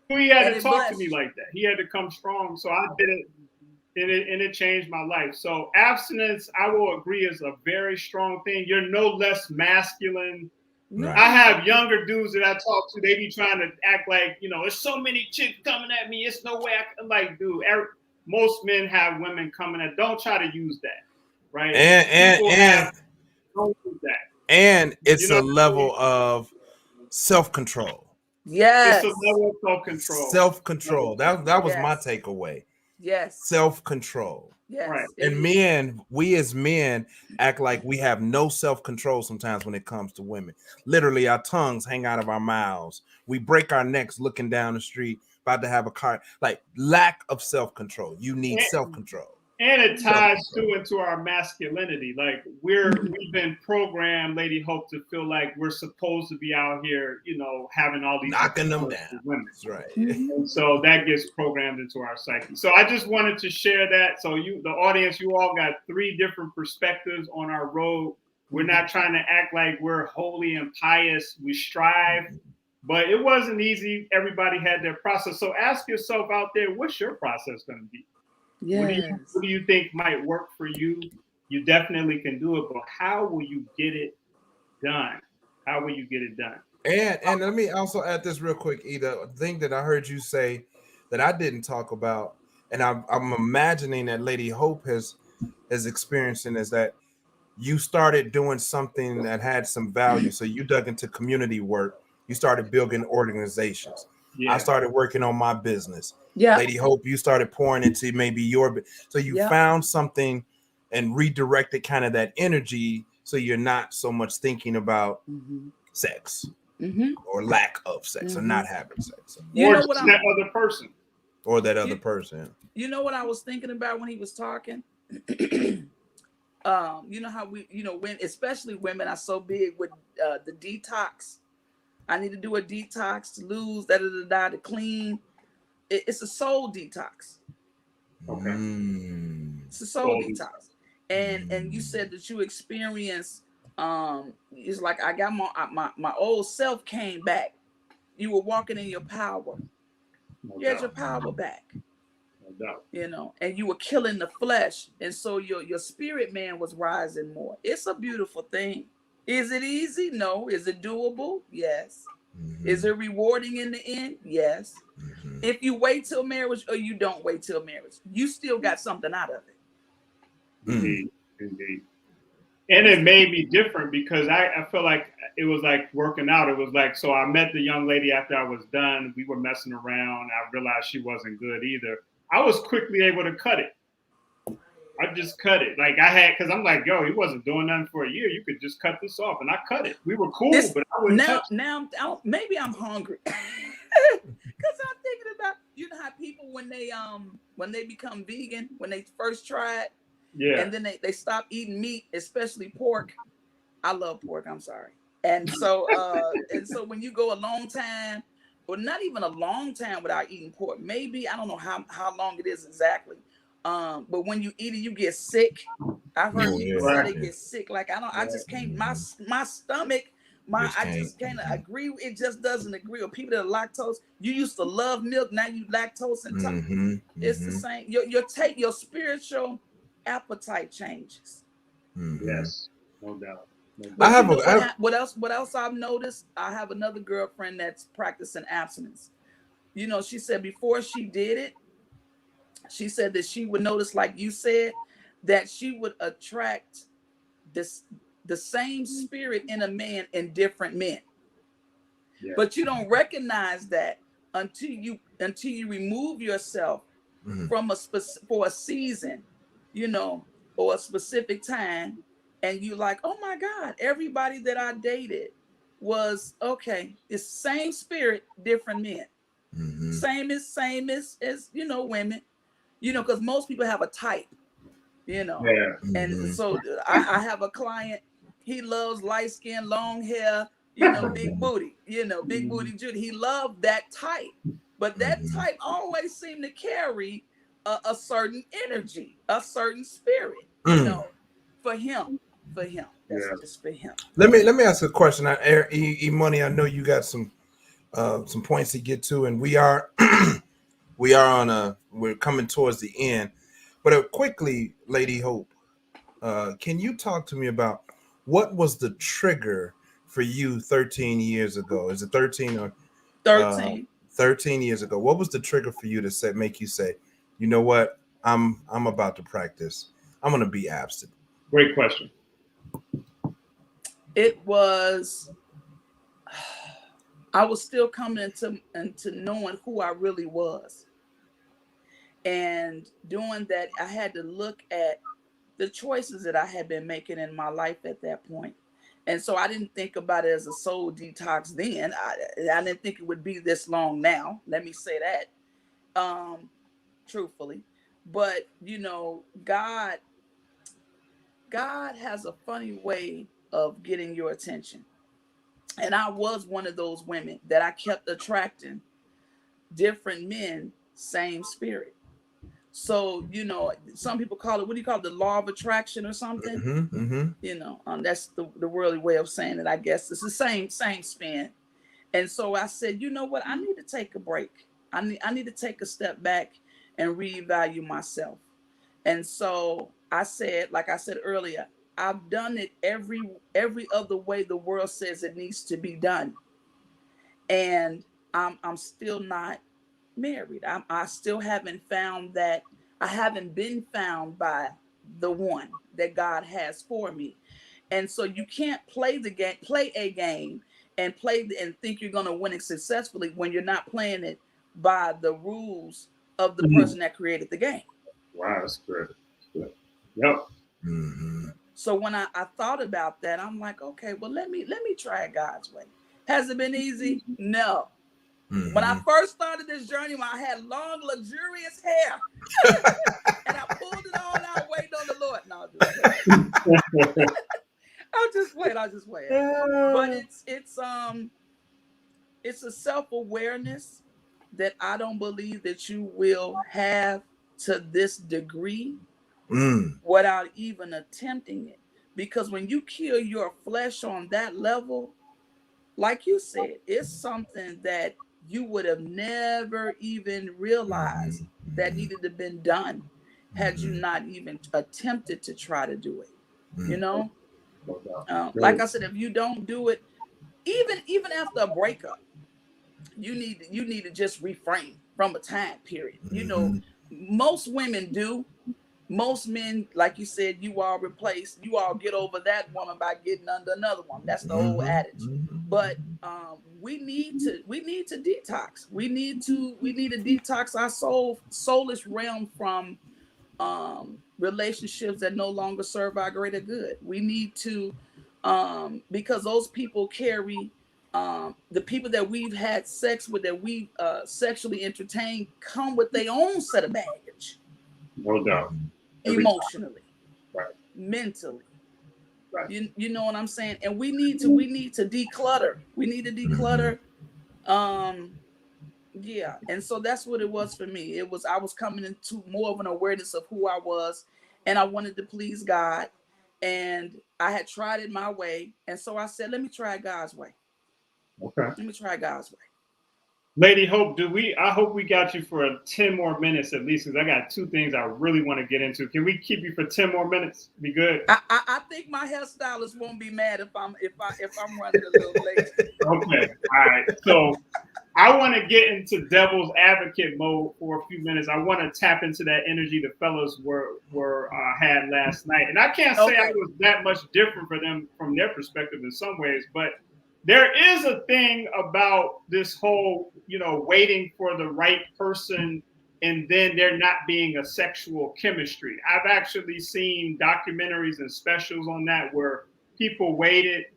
he had to talk to me like that. He had to come strong. So I did it, and it changed my life. So abstinence, I will agree, is a very strong thing. You're no less masculine. Right. I have younger dudes that I talk to. They be trying to act like, you know, there's so many chicks coming at me. It's no way I can, like, dude, most men have women coming at. Don't try to use that, right? Don't use that. And it's a level of self-control. Yes, it's a level of self-control. Self-control. That was my takeaway. Yes, self-control. Yes, right. And we as men act like we have no self-control sometimes when it comes to women. Literally, our tongues hang out of our mouths. We break our necks looking down the street, about to have a car. Like, lack of self-control. You need self-control. And it ties too into our masculinity. Like we've been programmed, Lady Hope, to feel like we're supposed to be out here, you know, having all these knocking them down. Women. That's right. And so that gets programmed into our psyche. So I just wanted to share that. So the audience, you all got 3 different perspectives on our road. We're not trying to act like we're holy and pious. We strive, but it wasn't easy. Everybody had their process. So ask yourself out there, what's your process going to be? Yes. What do you think might work for you? You definitely can do it, but how will you get it done? How will you get it done? And let me also add this real quick, Ida. A thing that I heard you say that I didn't talk about, and I'm imagining that Lady Hope has experiencing, is that you started doing something that had some value. So you dug into community work. You started building organizations. Yeah. I started working on my business. Yeah. Lady Hope, you started pouring into maybe your, so you found something and redirected kind of that energy, so you're not so much thinking about sex or lack of sex or not having sex. Or that other person. Or that other person. You know what I was thinking about when he was talking? You know how when especially women are so big with the detox. I need to do a detox to lose to clean. It's a soul detox. Okay. It's a soul detox. And you said that you experienced it's like I got my old self came back. You were walking in your power. You had your power back. No doubt. You know, and you were killing the flesh, and so your spirit man was rising more. It's a beautiful thing. Is it easy? No. Is it doable? Yes. Is it rewarding in the end? Yes. If you wait till marriage or you don't wait till marriage, you still got something out of it. Indeed. And it made me different because I feel like it was like working out. It was like, so I met the young lady after I was done. We were messing around. I realized she wasn't good either. I was quickly able to cut it. I just cut it. Like because I'm like, yo, he wasn't doing nothing for a year. You could just cut this off. And I cut it. We were cool, but I wouldn't touch it. Now, maybe I'm hungry. Because I'm thinking about, you know how people, when they become vegan, when they first try it, Yeah. And then they stop eating meat, especially pork. I love pork, I'm sorry. And so when you go a long time, or not even a long time without eating pork, maybe I don't know how long it is exactly. But when you eat it, you get sick. I've heard people say they get sick. Like I just can't. My stomach, I just can't agree. It just doesn't agree. Or people that are lactose. You used to love milk, now you lactose and it's the same. Your spiritual appetite changes. Yes, no doubt. But what else I've noticed? I have another girlfriend that's practicing abstinence. She said before she did it, she said that she would notice, like you said, that she would attract the same spirit in a man in different men. Yeah. But you don't recognize that until you remove yourself from for a season, or a specific time, and you like, oh my God, everybody that I dated was okay. It's same spirit, different men. Same as women, because most people have a type, Yeah. And so I have a client, he loves light skin, long hair, big booty, big booty Judy. He loved that type, but that type always seemed to carry a certain energy, a certain spirit, for him. That's just for him. Let me ask a question. Money, I know you got some points to get to, and we're coming towards the end. But quickly, Lady Hope, can you talk to me about what was the trigger for you 13 years ago? Is it 13 or 13? 13 years ago. What was the trigger for you to make you say, you know what, I'm about to practice. I'm going to be abstinent. Great question. It was, I was still coming into knowing who I really was. And doing that, I had to look at the choices that I had been making in my life at that point. And so I didn't think about it as a soul detox then. I didn't think it would be this long now. Let me say that, truthfully. But, God has a funny way of getting your attention. And I was one of those women that I kept attracting different men, same spirit. So, some people call it, what do you call it? The law of attraction or something? That's the worldly way of saying it, I guess. It's the same spin. And so I said, you know what? I need to take a break. I need to take a step back and reevaluate myself. And so I said, like I said earlier, I've done it every other way the world says it needs to be done. And I'm still not married. I still haven't found that. I haven't been found by the one that God has for me. And so you can't play a game and think you're going to win it successfully when you're not playing it by the rules of the person that created the game. Wow, that's good. Yep. So when I thought about that, I'm like, okay, well, let me try it God's way. Has it been easy? No. When I first started this journey, when I had long, luxurious hair, and I pulled it all out waiting on the Lord. No, I'll just wait. But it's a self-awareness that I don't believe that you will have to this degree without even attempting it. Because when you kill your flesh on that level, like you said, it's something that you would have never even realized that needed to have been done had you not even attempted to try to do it. Like I said, if you don't do it, even after a breakup, you need to just refrain from a time period. Most women do. Most men, like you said, you all get over that woman by getting under another one. That's the old adage. But we need to detox. We need to detox our soulish realm from relationships that no longer serve our greater good. We need to, because those people carry, the people that we've had sex with, that we've sexually entertained, come with their own set of baggage. No doubt. Emotionally. mentally. Right. You know what I'm saying? And we need to declutter. We need to declutter. Yeah. And so that's what it was for me. I was coming into more of an awareness of who I was, and I wanted to please God. And I had tried it my way. And so I said, let me try God's way. Okay. Let me try God's way. Lady Hope, I hope we got you for 10 more minutes at least, because I got two things I really want to get into. Can we keep you for 10 more minutes? Be good. I think my hairstylist won't be mad if I'm running a little late. Okay. All right. So I want to get into devil's advocate mode for a few minutes. I want to tap into that energy the fellas had last night, and I can't say I was that much different for them from their perspective in some ways, but there is a thing about this whole, waiting for the right person and then there not being a sexual chemistry. I've actually seen documentaries and specials on that where people waited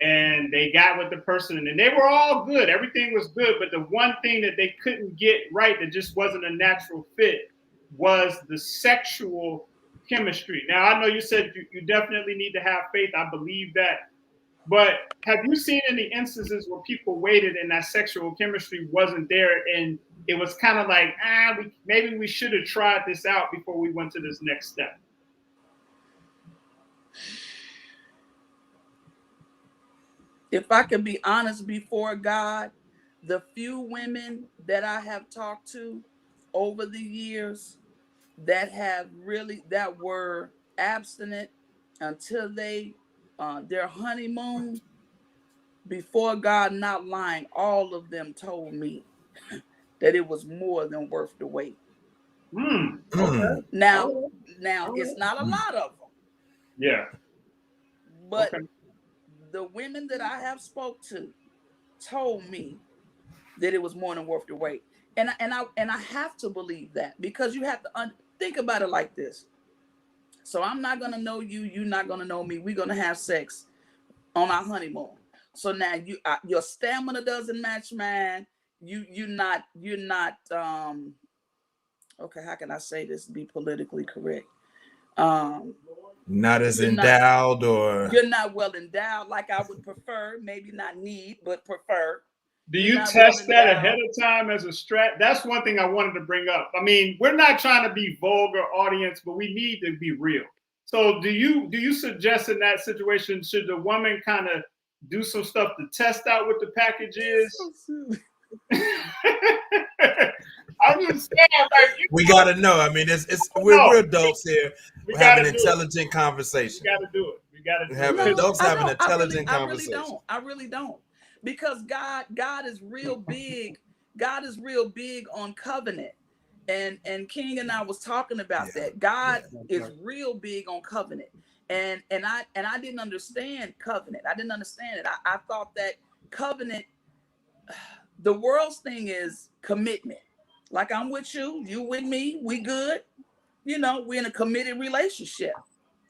and they got with the person and they were all good. Everything was good. But the one thing that they couldn't get right, that just wasn't a natural fit, was the sexual chemistry. Now, I know you said you definitely need to have faith. I believe that. But have you seen any instances where people waited and that sexual chemistry wasn't there, and it was kind of like, maybe we should have tried this out before we went to this next step? If I can be honest before God, the few women that I have talked to over the years that were abstinent until their honeymoon, before God, not lying, all of them told me that it was more than worth the wait. Okay. Now it's not a lot of them. Yeah. But the women that I have spoke to told me that it was more than worth the wait. And I have to believe that, because you have to think about it like this. So I'm not going to know you, you're not going to know me. We're going to have sex on our honeymoon. So now your stamina doesn't match mine. You're not okay, how can I say this to be politically correct? Not as endowed, or you're not well endowed like I would prefer, maybe not need, but prefer. Do you test that ahead of time as a strat? That's one thing I wanted to bring up. I mean, we're not trying to be vulgar audience, but we need to be real. So do you suggest in that situation, should the woman kind of do some stuff to test out what the package is? I'm just saying, like, we gotta know. I mean, we're adults here. We're having an intelligent conversation. We gotta do it. We gotta have adults having an intelligent conversation. I really don't. Because God is real big. God is real big on covenant. And King and I was talking about that. God is real big on covenant. And I didn't understand covenant. I didn't understand it. I thought that covenant, the world's thing is commitment. Like, I'm with you, you with me, we good. We're in a committed relationship.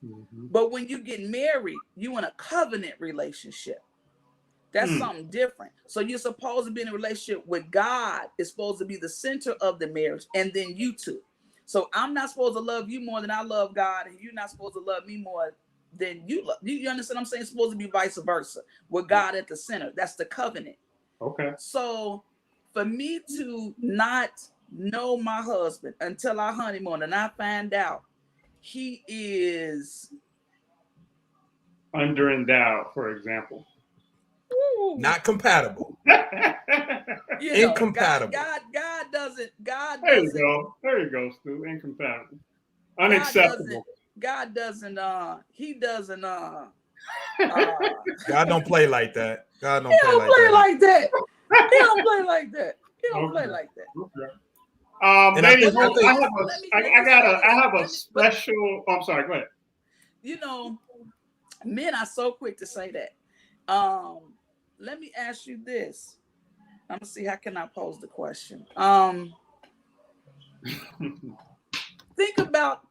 Mm-hmm. But when you get married, you in a covenant relationship. That's something different. So you're supposed to be in a relationship with God. It's supposed to be the center of the marriage, and then you two. So I'm not supposed to love you more than I love God, and you're not supposed to love me more than you love. You understand what I'm saying? It's supposed to be vice versa, with God at the center. That's the covenant. Okay. So for me to not know my husband until our honeymoon, and I find out he is under-endowed, for example. Not compatible. Incompatible. God doesn't. There you go, Stu. Incompatible. Unacceptable. God doesn't. He doesn't. God don't play like that. God don't he play don't like play that. like that. He don't play like that. He don't play like that. Okay. Ladies, I have a special. I'm sorry. Go ahead. Men are so quick to say that. Let me ask you this. I'm gonna see how can I pose the question. Think about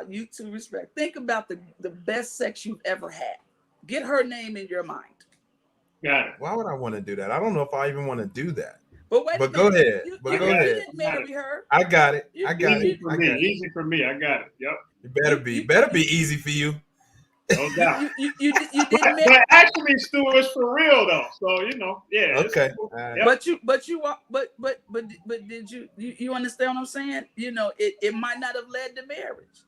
you two respect. Think about the best sex you've ever had. Get her name in your mind. Got it. Why would I want to do that? I don't know if I even want to do that. But wait a But minute. go ahead. You Go ahead. didn't marry her. I got it. You- I got Easy it. for I me. got it. Easy for me. I got it. Yep. It better be. Better be easy for you. No doubt. You didn't marry. But actually, Stu, is for real though. So yeah. Okay. Cool. Right. Yep. But did you understand what I'm saying? It might not have led to marriage.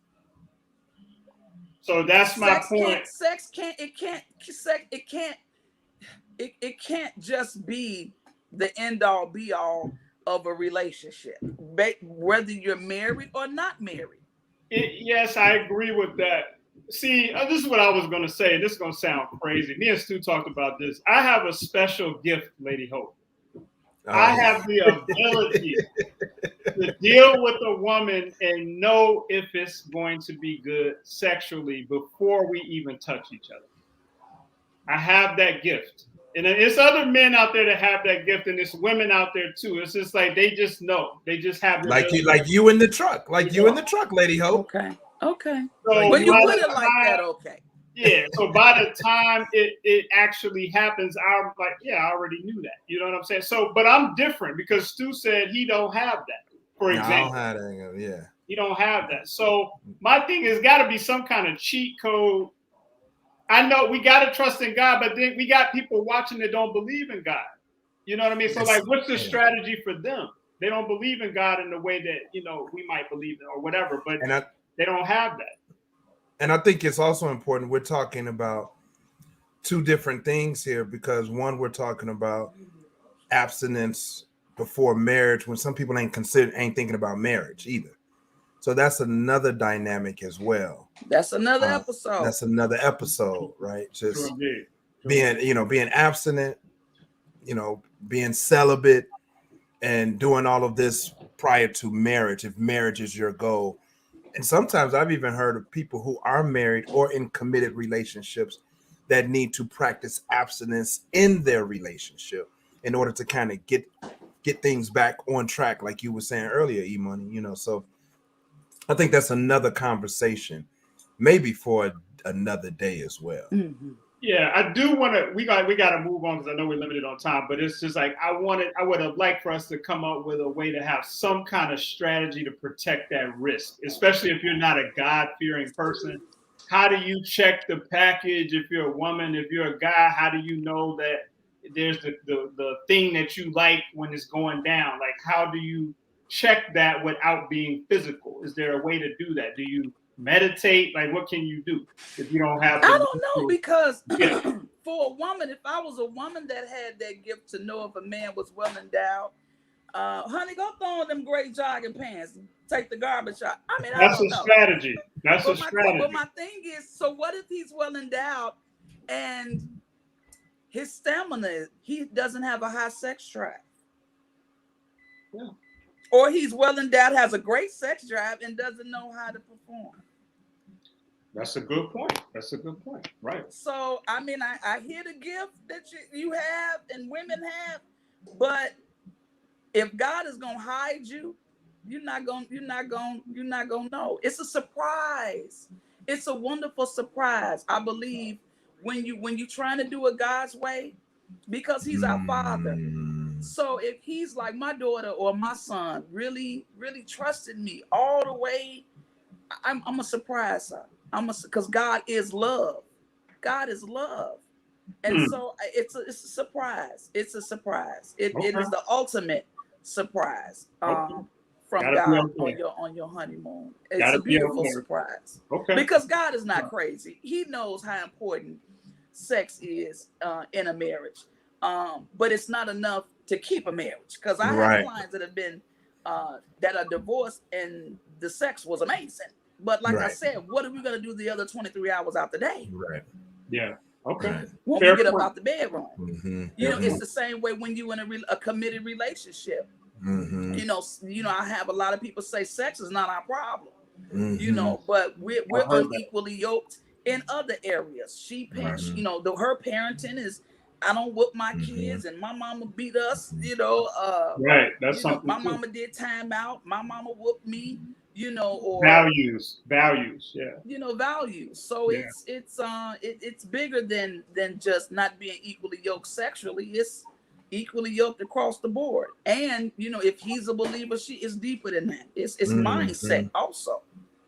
So that's my point. It can't just be the end all be all of a relationship, whether you're married or not married. Yes, I agree with that. See, this is what I was going to say. This is going to sound crazy. Me and Stu talked about this. I have a special gift, Lady Hope. I have the ability to deal with a woman and know if it's going to be good sexually before we even touch each other. I have that gift. And it's other men out there that have that gift, and it's women out there too. It's just like they just know. They just have like you in the truck. Like you in the truck, Lady Hope. Okay. So when you put it like that, okay. Yeah. So by the time it actually happens, I'm like, yeah, I already knew that. You know what I'm saying? So, but I'm different because Stu said he don't have that. For example, I don't have that. Yeah. He don't have that. So my thing is got to be some kind of cheat code. I know we got to trust in God, but then we got people watching that don't believe in God. You know what I mean? So like, what's the strategy for them? They don't believe in God in the way that, we might believe in or whatever, but they don't have that. And I think it's also important. We're talking about two different things here because one, we're talking about abstinence before marriage when some people ain't thinking about marriage either. So that's another dynamic as well. That's another episode. That's another episode, right? Just being abstinent, being celibate and doing all of this prior to marriage, if marriage is your goal. And sometimes I've even heard of people who are married or in committed relationships that need to practice abstinence in their relationship in order to kind of get things back on track, like you were saying earlier, E-Money, So I think that's another conversation, maybe for another day as well. Mm-hmm. Yeah, I do want to. We got to move on because I know we're limited on time. But it's just like I would have liked for us to come up with a way to have some kind of strategy to protect that risk, especially if you're not a God-fearing person. How do you check the package if you're a woman? If you're a guy, how do you know that there's the thing that you like when it's going down? Like, how do you check that without being physical? Is there a way to do that? Do you meditate? Like, what can you do if you don't have? I don't know because for a woman, if I was a woman that had that gift to know if a man was well endowed, honey, go throw on them gray jogging pants, take the garbage out. I mean, that's a strategy. That's a strategy. But my thing is, so what if he's well endowed and his stamina, he doesn't have a high sex drive? Yeah. Or he's well endowed, has a great sex drive, and doesn't know how to perform. That's a good point. Right. So, I mean, I hear the gift that you have and women have, but if God is gonna hide you, you're not gonna know. It's a surprise. It's a wonderful surprise. I believe when you're trying to do it God's way, because He's our Father. So if He's like my daughter or my son, really, really trusted me all the way, I'm a surprise her. Because God is love. God is love. And so it's a surprise. It's a surprise. It is the ultimate surprise from God on your honeymoon. It's a beautiful surprise. Okay. Because God is not crazy. He knows how important sex is in a marriage. But it's not enough to keep a marriage. Because I have clients that have been that are divorced and the sex was amazing. But like I said, what are we going to do the other 23 hours out the day? Right. Yeah. Okay. When we get up out the bedroom. Mm-hmm. It's the same way when you in a committed relationship. Mm-hmm. I have a lot of people say sex is not our problem. Mm-hmm. But we're unequally yoked in other areas. Her parenting is, I don't whoop my kids and my mama beat us, right. That's something. My mama did time out. My mama whooped me, or values. Yeah. Values. So it's bigger than just not being equally yoked sexually. equally yoked across the board. And you know, if he's a believer, she is deeper than that. It's mindset also.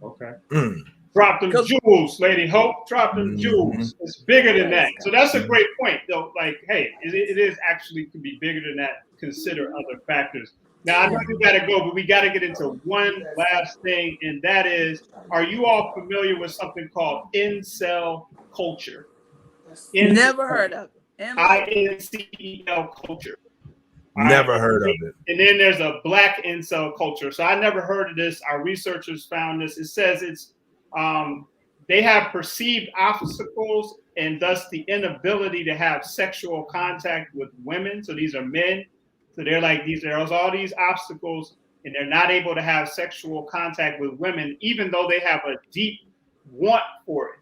Okay. Mm. Drop them jewels, Lady Hope. Drop them jewels. It's bigger than that. So that's a great point, though. Like, hey, it is actually could be bigger than that. Consider other factors. Now, I know you got to go, but we got to get into one last thing, and that is, are you all familiar with something called incel culture? Never heard of it. INCEL culture. Never heard of it. And then there's a black incel culture. So I never heard of this. Our researchers found this. It says it's they have perceived obstacles and thus the inability to have sexual contact with women. So these are men. So they're like, there's all these obstacles and they're not able to have sexual contact with women, even though they have a deep want for it.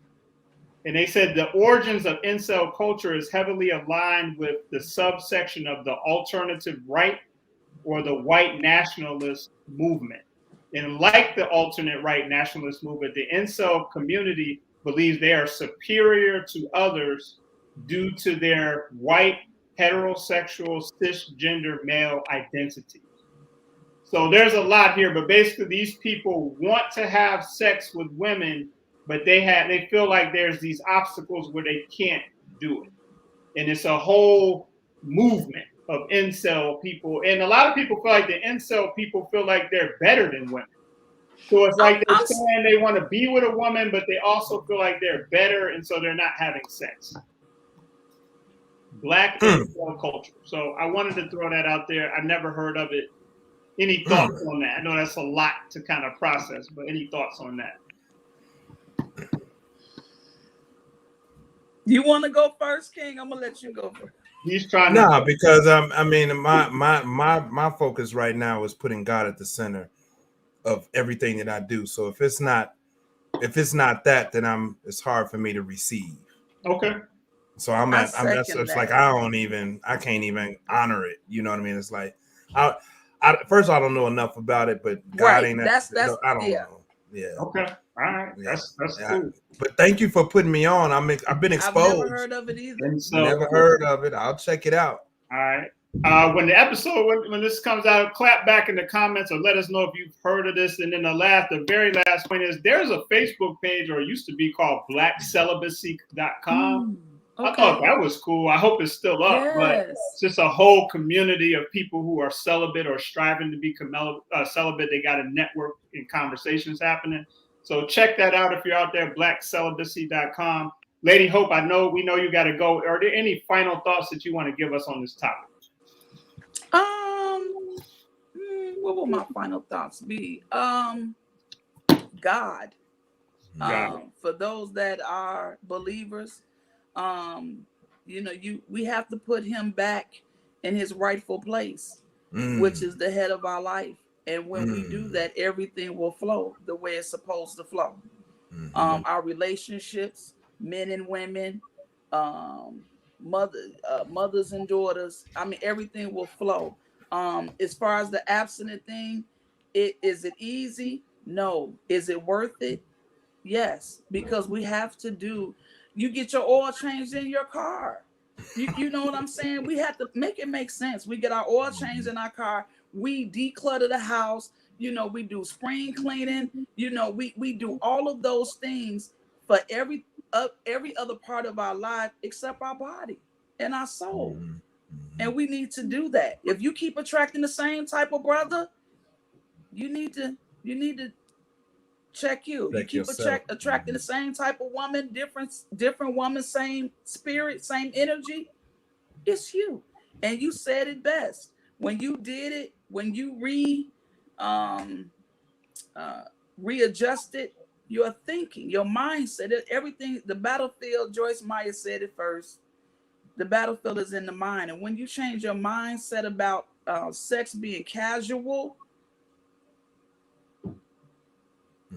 And they said the origins of incel culture is heavily aligned with the subsection of the alternative right or the white nationalist movement. And like the alternate right nationalist movement, the incel community believes they are superior to others due to their white, heterosexual, cisgender male identity. So there's a lot here, but basically these people want to have sex with women, but they feel like there's these obstacles where they can't do it. And it's a whole movement of incel people. And a lot of people feel like the incel people feel like they're better than women. So it's like they're saying they want to be with a woman, but they also feel like they're better, and so they're not having sex. Black incel culture. So I wanted to throw that out there. I never heard of it. Any thoughts on that? I know that's a lot to kind of process, but any thoughts on that? You want to go first, King? I'm gonna let you go first. He's trying to because I mean my focus right now is putting God at the center of everything that I do. So if it's not that, then it's hard for me to receive. Okay. So it's like I can't even honor it. You know what I mean? It's like first of all, I don't know enough about it, but God ain't that's I don't know. Yeah. Okay. All right. Yeah. That's cool. But thank you for putting me on. I've been exposed. I've never heard of it either. Never heard of it. I'll check it out. All right. When the episode, when this comes out, clap back in the comments or let us know if you've heard of this. And then the very last point is there's a Facebook page, or it used to be called blackcelibacy.com. Okay. I thought that was cool. I hope it's still up, but it's just a whole community of people who are celibate or striving to be celibate. They got a network and conversations happening. So check that out if you're out there, blackcelibacy.com. Lady Hope, we know you got to go. Are there any final thoughts that you want to give us on this topic? What will my final thoughts be? God. For those that are believers, we have to put him back in his rightful place, which is the head of our life. And when we do that, everything will flow the way it's supposed to flow. Our relationships, men and women, mothers and daughters. I mean, everything will flow. As far as the abstinent thing, is it easy? No. Is it worth it? Yes, because we have to you get your oil changed in your car. You know what I'm saying? We have to make it make sense. We get our oil changed in our car. We declutter the house. We do spring cleaning. We do all of those things for every other part of our life except our body and our soul. And we need to do that. If you keep attracting the same type of brother, you need to check you. You keep attracting the same type of woman, different woman, same spirit, same energy. It's you. And you said it best. When you did it, when you readjusted your thinking, your mindset, everything, the battlefield, Joyce Meyer said it first. The battlefield is in the mind. And when you change your mindset about sex being casual,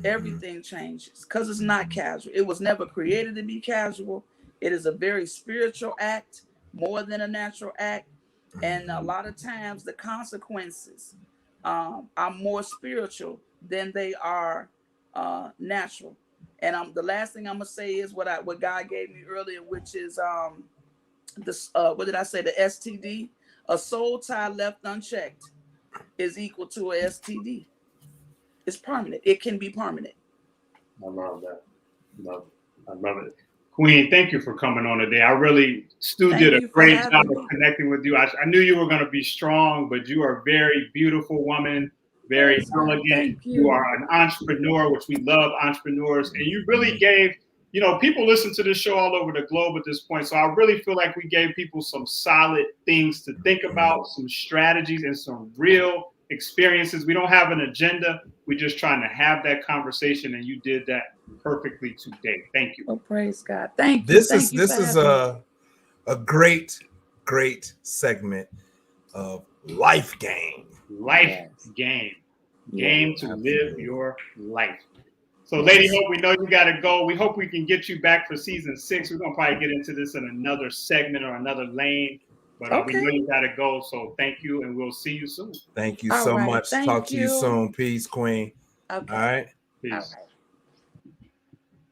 everything changes because it's not casual. It was never created to be casual. It is a very spiritual act, more than a natural act. And a lot of times the consequences are more spiritual than they are natural. And the last thing I'm gonna say is what God gave me earlier, which is what did I say? The STD, A soul tie left unchecked is equal to a STD. It's permanent. It can be permanent. I love that. I love it. Queen, thank you for coming on today. I really, Stu did a great job of connecting with you. I knew you were going to be strong, but you are a very beautiful woman, very elegant. You are an entrepreneur, which we love entrepreneurs. And you really gave, people listen to this show all over the globe at this point. So I really feel like we gave people some solid things to think about, some strategies and some real experiences. We don't have an agenda. We're just trying to have that conversation, and you did that perfectly today. Thank you. Oh, praise God. Thank you. This is a great segment of life game. Game to live your life. So, Lady Hope, we know you got to go. We hope we can get you back for season 6. We're gonna probably get into this in another segment or another lane. But we know you got to go. So thank you, and we'll see you soon. Thank you so much. Talk to you soon. Peace, Queen. Okay. All right. Peace. All right.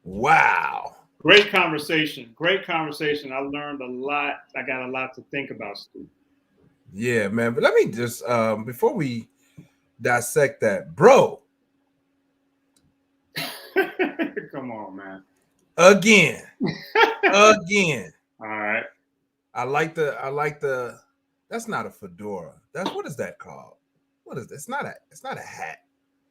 Wow. Great conversation. I learned a lot. I got a lot to think about, Stu. Yeah, man. But let me just, before we dissect that, bro. Come on, man. Again. All right. I like the that's not a fedora. What is that called? What is this? It's not a hat.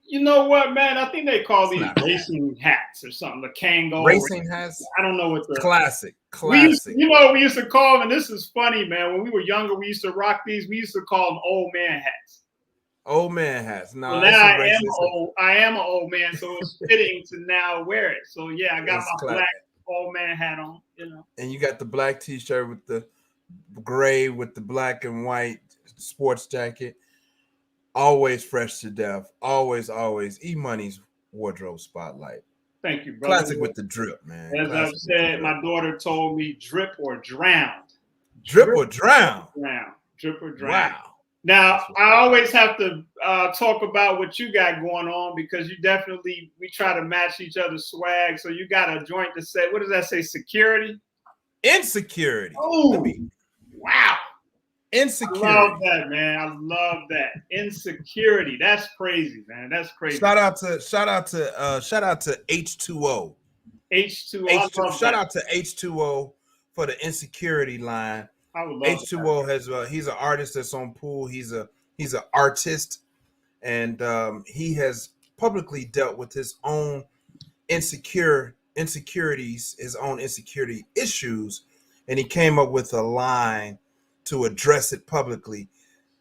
You know what, man? I think they call these racing hats or something. The Kango racing hats. I don't know what the classic. We used to call them, and this is funny, man. When we were younger, we used to rock these. We used to call them old man hats. Old man hats. No, now I am an old man, so it's fitting to now wear it. So yeah, I got my black old man hat on. And you got the black T-shirt with the gray with the black and white sports jacket. Always fresh to death. Always. E-Money's wardrobe spotlight. Thank you, brother. Classic with the drip, man. As I've said, my daughter told me, drip or drown. Drip or drown. Drip or drown. Wow. Now, I always have to talk about what you got going on, because we try to match each other's swag. So you got a joint to say, what does that say? Security? Insecurity. Oh, wow. Insecurity. I love that, man. I love that. Insecurity. That's crazy, man. That's crazy. Shout out to H2O. H2O. Shout out to H2O for the insecurity line. I would love H2O has he's an artist that's on Pool. He's an artist, and he has publicly dealt with his own insecurities, his own insecurity issues, and he came up with a line to address it publicly.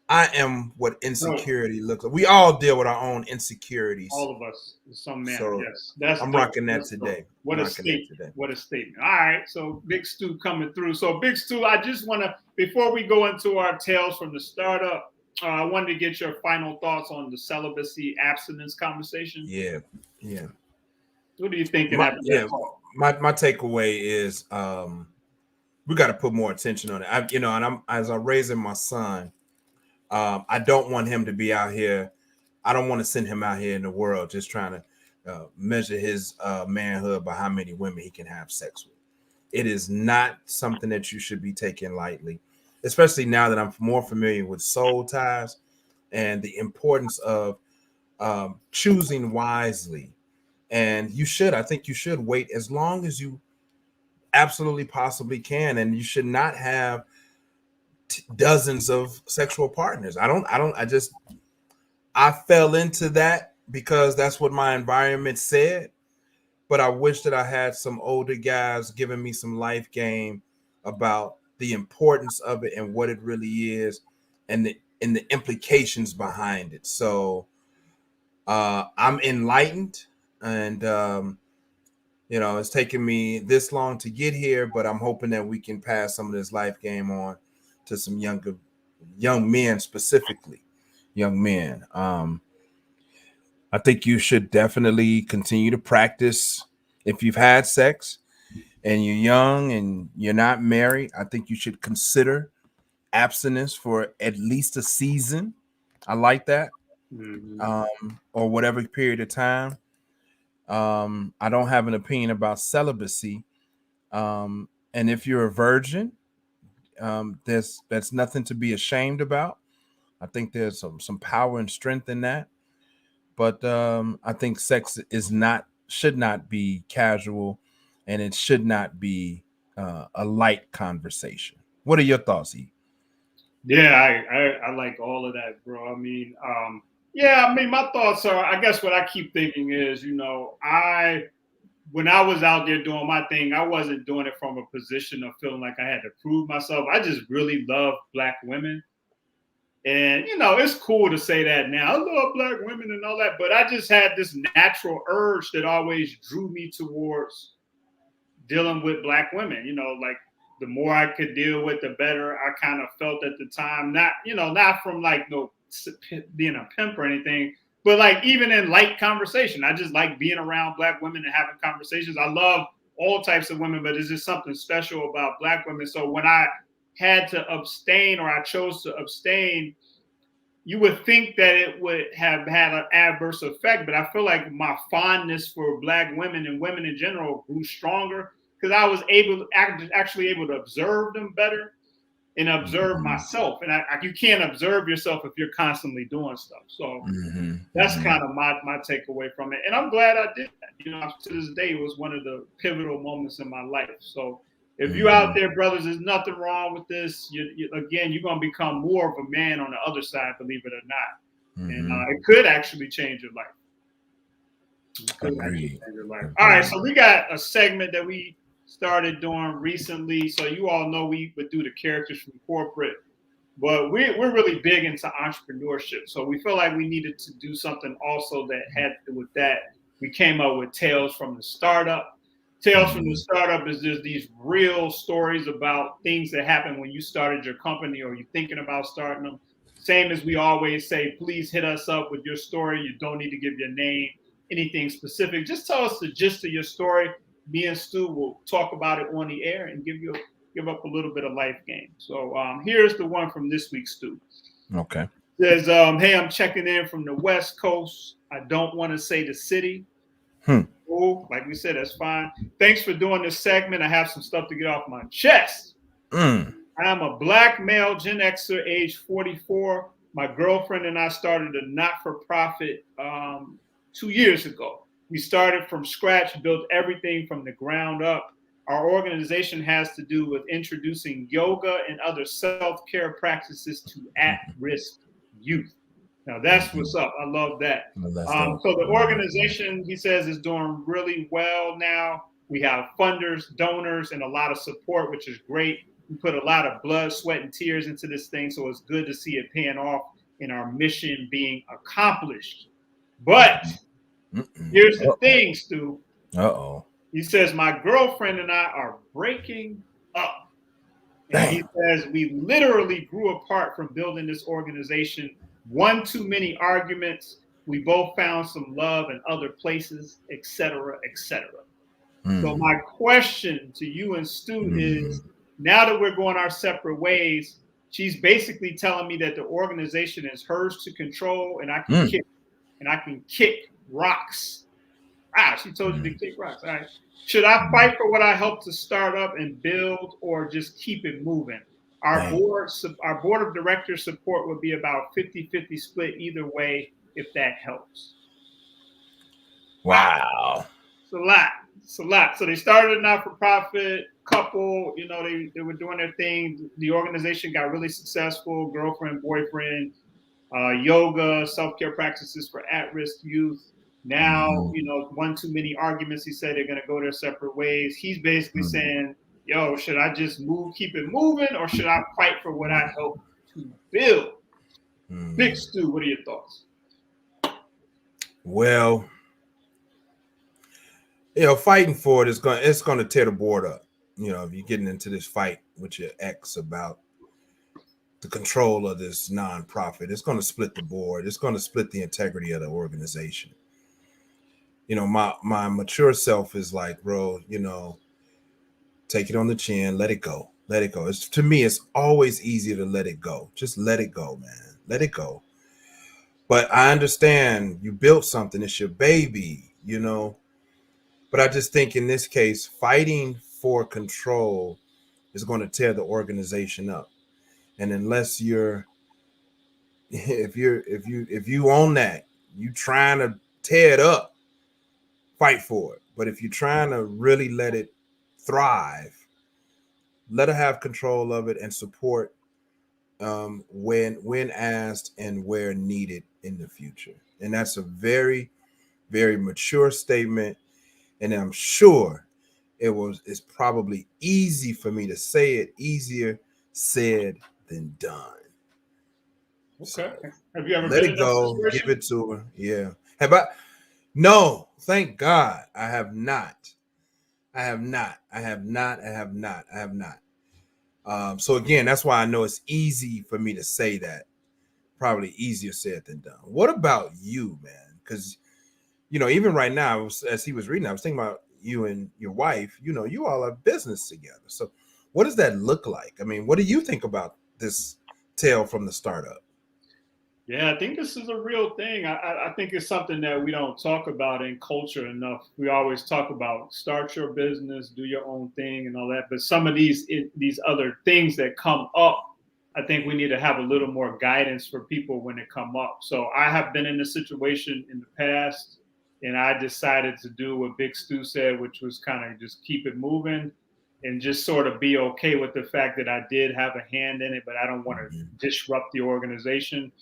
I am what insecurity looks like. We all deal with our own insecurities. All of us, in some manner. So yes, I'm rocking that today. What a statement! What a statement! All right, so Big Stu coming through. So Big Stu, I just want to, before we go into our tales from the startup, I wanted to get your final thoughts on the celibacy abstinence conversation. Yeah. What do you think? My takeaway is we got to put more attention on it. As I'm raising my son, I don't want him to be out here. I don't want to send him out here in the world just trying to measure his manhood by how many women he can have sex with. It is not something that you should be taking lightly, especially now that I'm more familiar with soul ties and the importance of choosing wisely. And I think you should wait as long as you absolutely possibly can. And you should not have dozens of sexual partners. I fell into that because that's what my environment said. But I wish that I had some older guys giving me some life game about the importance of it and what it really is and the implications behind it. So I'm enlightened, and it's taken me this long to get here, but I'm hoping that we can pass some of this life game on to some young men, specifically young men. I think you should definitely continue to practice. If you've had sex and you're young and you're not married, I think you should consider abstinence for at least a season. I like that. Or whatever period of time. I don't have an opinion about celibacy. And if you're a virgin, that's nothing to be ashamed about. I think there's some power and strength in that. But I think sex should not be casual, and it should not be a light conversation. What are your thoughts, E? Yeah, I like all of that, bro. I mean, yeah, I mean, my thoughts are, I guess what I keep thinking is, when I was out there doing my thing, I wasn't doing it from a position of feeling like I had to prove myself. I just really love Black women. And, it's cool to say that now. I love Black women and all that, but I just had this natural urge that always drew me towards dealing with Black women. Like the more I could deal with, the better. I kind of felt at the time, not from like being a pimp or anything, but like even in light conversation, I just like being around Black women and having conversations. I love all types of women, but there's just something special about Black women. So when I had to abstain, or I chose to abstain, you would think that it would have had an adverse effect, but I feel like my fondness for Black women and women in general grew stronger because I was actually able to observe them better and observe myself. And you can't observe yourself if you're constantly doing stuff. So that's kind of my takeaway from it. And I'm glad I did that. To this day, it was one of the pivotal moments in my life. So if you out there, brothers, there's nothing wrong with this. You're going to become more of a man on the other side, believe it or not. And it could actually change your life. Agreed. All right, so we got a segment that we started doing recently. So you all know we would do the characters from corporate, but we're really big into entrepreneurship. So we feel like we needed to do something also that had to do with that. We came up with Tales from the Startup. Tales from the Startup is just these real stories about things that happened when you started your company or you're thinking about starting them. Same as we always say, please hit us up with your story. You don't need to give your name, anything specific. Just tell us the gist of your story. Me and Stu will talk about it on the air and give up a little bit of life game. So here's the one from this week, Stu. Okay. It says, hey, I'm checking in from the West Coast. I don't want to say the city. Cool. Like we said, that's fine. Thanks for doing this segment. I have some stuff to get off my chest. I'm a Black male Gen Xer, age 44. My girlfriend and I started a not-for-profit 2 years ago. We started from scratch, built everything from the ground up. Our organization has to do with introducing yoga and other self-care practices to at-risk youth. Now, that's what's up. I love that. So the organization, he says, is doing really well now. We have funders, donors, and a lot of support, which is great. We put a lot of blood, sweat, and tears into this thing, so it's good to see it paying off and our mission being accomplished. But here's the thing, Stu. He says, my girlfriend and I are breaking up. And he says, we literally grew apart from building this organization. One too many arguments. We both found some love in other places, etc., etc. So my question to you and Stu is, now that we're going our separate ways, she's basically telling me that the organization is hers to control, and I can kick rocks. She told you to kick rocks. All right. Should I fight for what I helped to start up and build, or just keep it moving? Our board of directors support would be about 50-50 split either way, if that helps. Wow. It's a lot. It's a lot. So they started a not-for-profit couple, they were doing their thing. The organization got really successful, girlfriend, boyfriend, yoga, self-care practices for at-risk youth. Now, one too many arguments. He said they're going to go their separate ways. He's basically saying, yo, should I just keep it moving, or should I fight for what I helped to build? Big Stu, what are your thoughts? Well, fighting for it it's going to tear the board up. If you're getting into this fight with your ex about the control of this nonprofit, it's going to split the board. It's going to split the integrity of the organization. My mature self is like, bro, take it on the chin, let it go. Let it go. To me, it's always easier to let it go. Just let it go, man. Let it go. But I understand you built something. It's your baby, But I just think in this case, fighting for control is going to tear the organization up. And unless if you own that, you trying to tear it up, fight for it. But if you're trying to really let it thrive, let her have control of it and support when asked and where needed in the future. And that's a very, very mature statement. And I'm sure it's probably easy for me to say it, easier said than done. Okay. So, have you ever let been it go, in that give it to her? Yeah. Have I? No, thank God. I have not. So again, that's why I know it's easy for me to say that. Probably easier said than done. What about you, man? Because, even right now, as he was reading, I was thinking about you and your wife. You all have business together. So what does that look like? I mean, what do you think about this tale from the startup? Yeah, I think this is a real thing. I think it's something that we don't talk about in culture enough. We always talk about start your business, do your own thing and all that. But some of these other things that come up, I think we need to have a little more guidance for people when they come up. So I have been in a situation in the past, and I decided to do what Big Stu said, which was kind of just keep it moving and just sort of be okay with the fact that I did have a hand in it, but I don't want to disrupt the organization.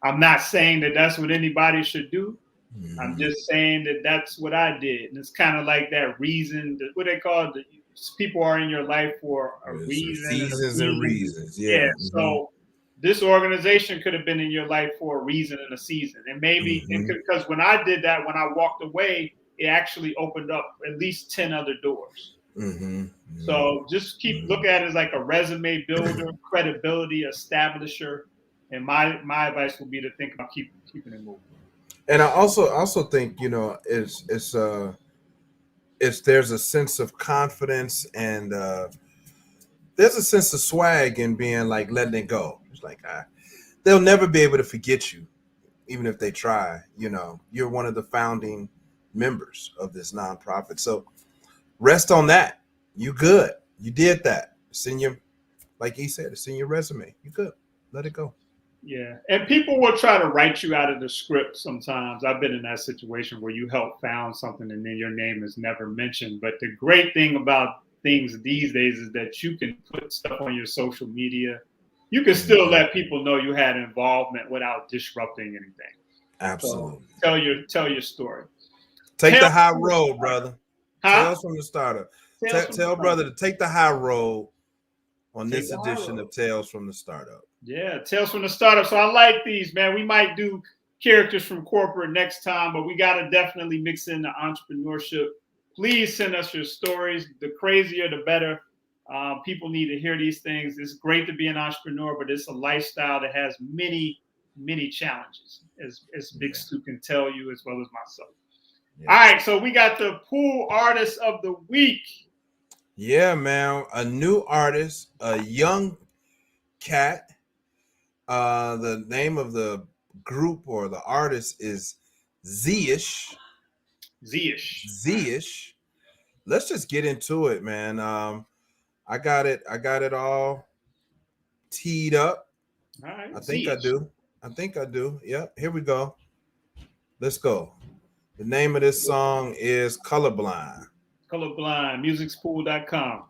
I'm not saying that that's what anybody should do. Mm-hmm. I'm just saying that that's what I did. And it's kind of like that reason, what they call it, people are in your life for a reason. Seasons and reasons. Yeah. Mm-hmm. So this organization could have been in your life for a reason and a season. And maybe because when I did that, when I walked away, it actually opened up at least 10 other doors. Mm-hmm. So just look at it as like a resume builder, credibility establisher. And my advice would be to think about keeping it moving. And I also think, it's there's a sense of confidence and there's a sense of swag in being like letting it go. It's like they'll never be able to forget you, even if they try. You're one of the founding members of this nonprofit. So rest on that. You good. You did that. It's in your, like he said, it's in your resume. You good. Let it go. Yeah. And people will try to write you out of the script sometimes. I've been in that situation where you helped found something and then your name is never mentioned. But the great thing about things these days is that you can put stuff on your social media. You can still let people know you had involvement without disrupting anything. Absolutely. So tell your story. Take the high road, brother. Tales from the startup. Tell brother to take the high road on this edition of Tales from the Startup. Yeah, Tales from the Startup. So I like these, man. We might do characters from corporate next time, but we got to definitely mix in the entrepreneurship. Please send us your stories. The crazier, the better. People need to hear these things. It's great to be an entrepreneur, but it's a lifestyle that has many, many challenges, as Big Stu can tell you, as well as myself. Yeah. All right, so we got the Pool Artist of the Week. Yeah, man. A new artist, a young cat. The name of the group or the artist is Z-ish. Let's just get into it, man. I got it all teed up. All right. I think I do. Yep. Here we go. Let's go. The name of this song is Colorblind. Musicspool.com.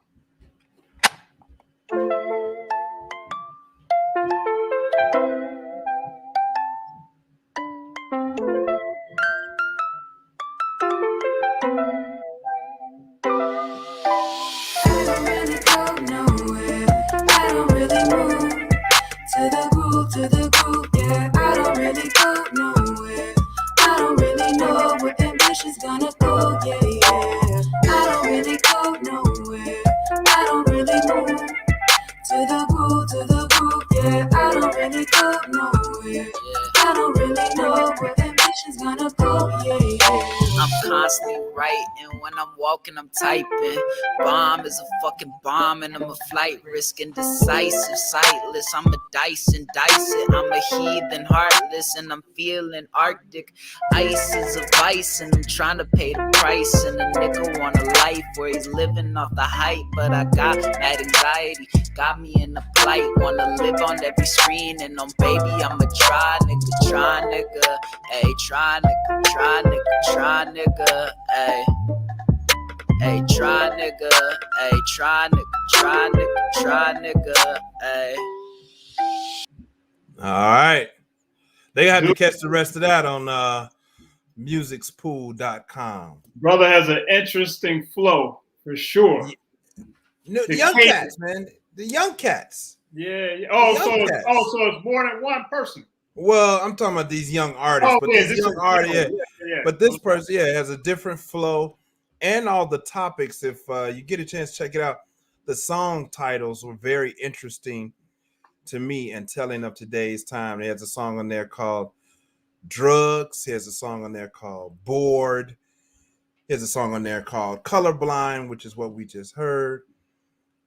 I'm constantly writing. When I'm walking, I'm typing. Bomb is a fucking bomb, and I'm a flight risk, indecisive, sightless. I'm a dice and dice it. I'm a heathen, heartless, and I'm feeling Arctic. Ice is a vice, and I'm trying to pay the price. And a nigga want a life where he's living off the hype, but I got mad anxiety, got me in a plight. Wanna live on every screen, and on baby, I'm a try nigga, ayy, try nigga, ayy. Hey, try nigga, ayy. All right. They had to catch the rest of that on musicspool.com. Brother has an interesting flow for sure. Young cats, man. The young cats. Yeah. Oh, so it's more than one person. Well, I'm talking about these young artists, but these young artists, but this person, has a different flow, and all the topics. If you get a chance, check it out. The song titles were very interesting to me and telling of today's time. He has a song on there called Drugs. He has a song on there called Bored. He has a song on there called Colorblind, which is what we just heard.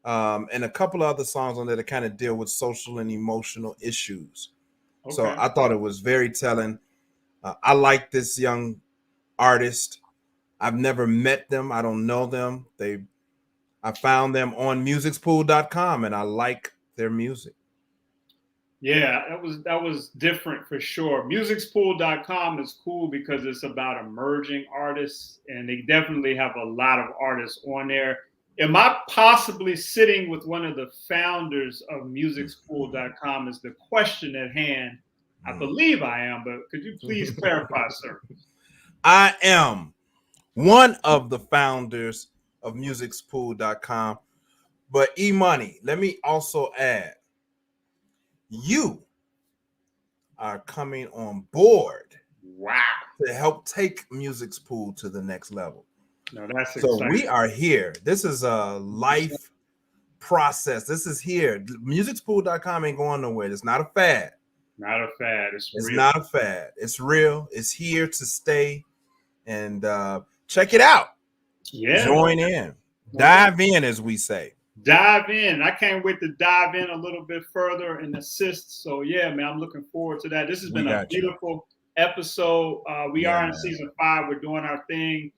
And a couple of other songs on there that kind of deal with social and emotional issues. Okay. So I thought it was very telling. I like this young artist. I've never met them. I don't know them. I found them on musicspool.com, and I like their music. Yeah, that was different for sure. Musicspool.com is cool because it's about emerging artists, and they definitely have a lot of artists on there. Am I possibly sitting with one of the founders of musicspool.com is the question at hand. I believe I am, but could you please clarify, sir? I am one of the founders of musicspool.com, but E-Money, let me also add, you are coming on board. Wow. To help take Musicspool to the next level. No, that's so exciting. We are here. This is a life process. This is here. Musicspool.com ain't going nowhere. It's not a fad. Not a fad. It's real. Not a fad. It's real. It's here to stay. And check it out. Yeah. Join in. Dive in, as we say. Dive in. I can't wait to dive in a little bit further and assist. So yeah, man, I'm looking forward to that. This has been a beautiful episode. We are in season 5. We're doing our thing.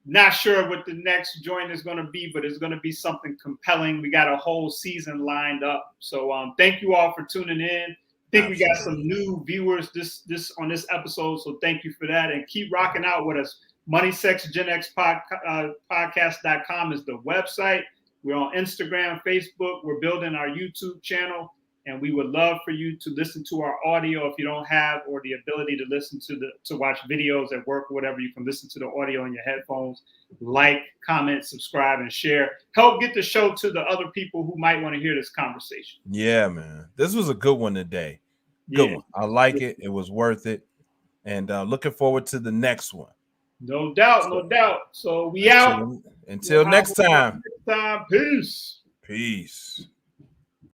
Not sure what the next joint is going to be, but it's going to be something compelling. We got a whole season lined up. So thank you all for tuning in. I think we got some new viewers this on this episode. So thank you for that. And keep rocking out with us. Money, Sex, Gen X podcast.com is the website. We're on Instagram, Facebook. We're building our YouTube channel. And we would love for you to listen to our audio if you don't have or the ability to listen to watch videos at work or whatever. You can listen to the audio on your headphones. Like, comment, subscribe, and share. Help get the show to the other people who might want to hear this conversation. Yeah, man. This was a good one today. Good one. I like it. It was worth it. And looking forward to the next one. No doubt, no doubt. So we out. Until next time. Peace. Peace.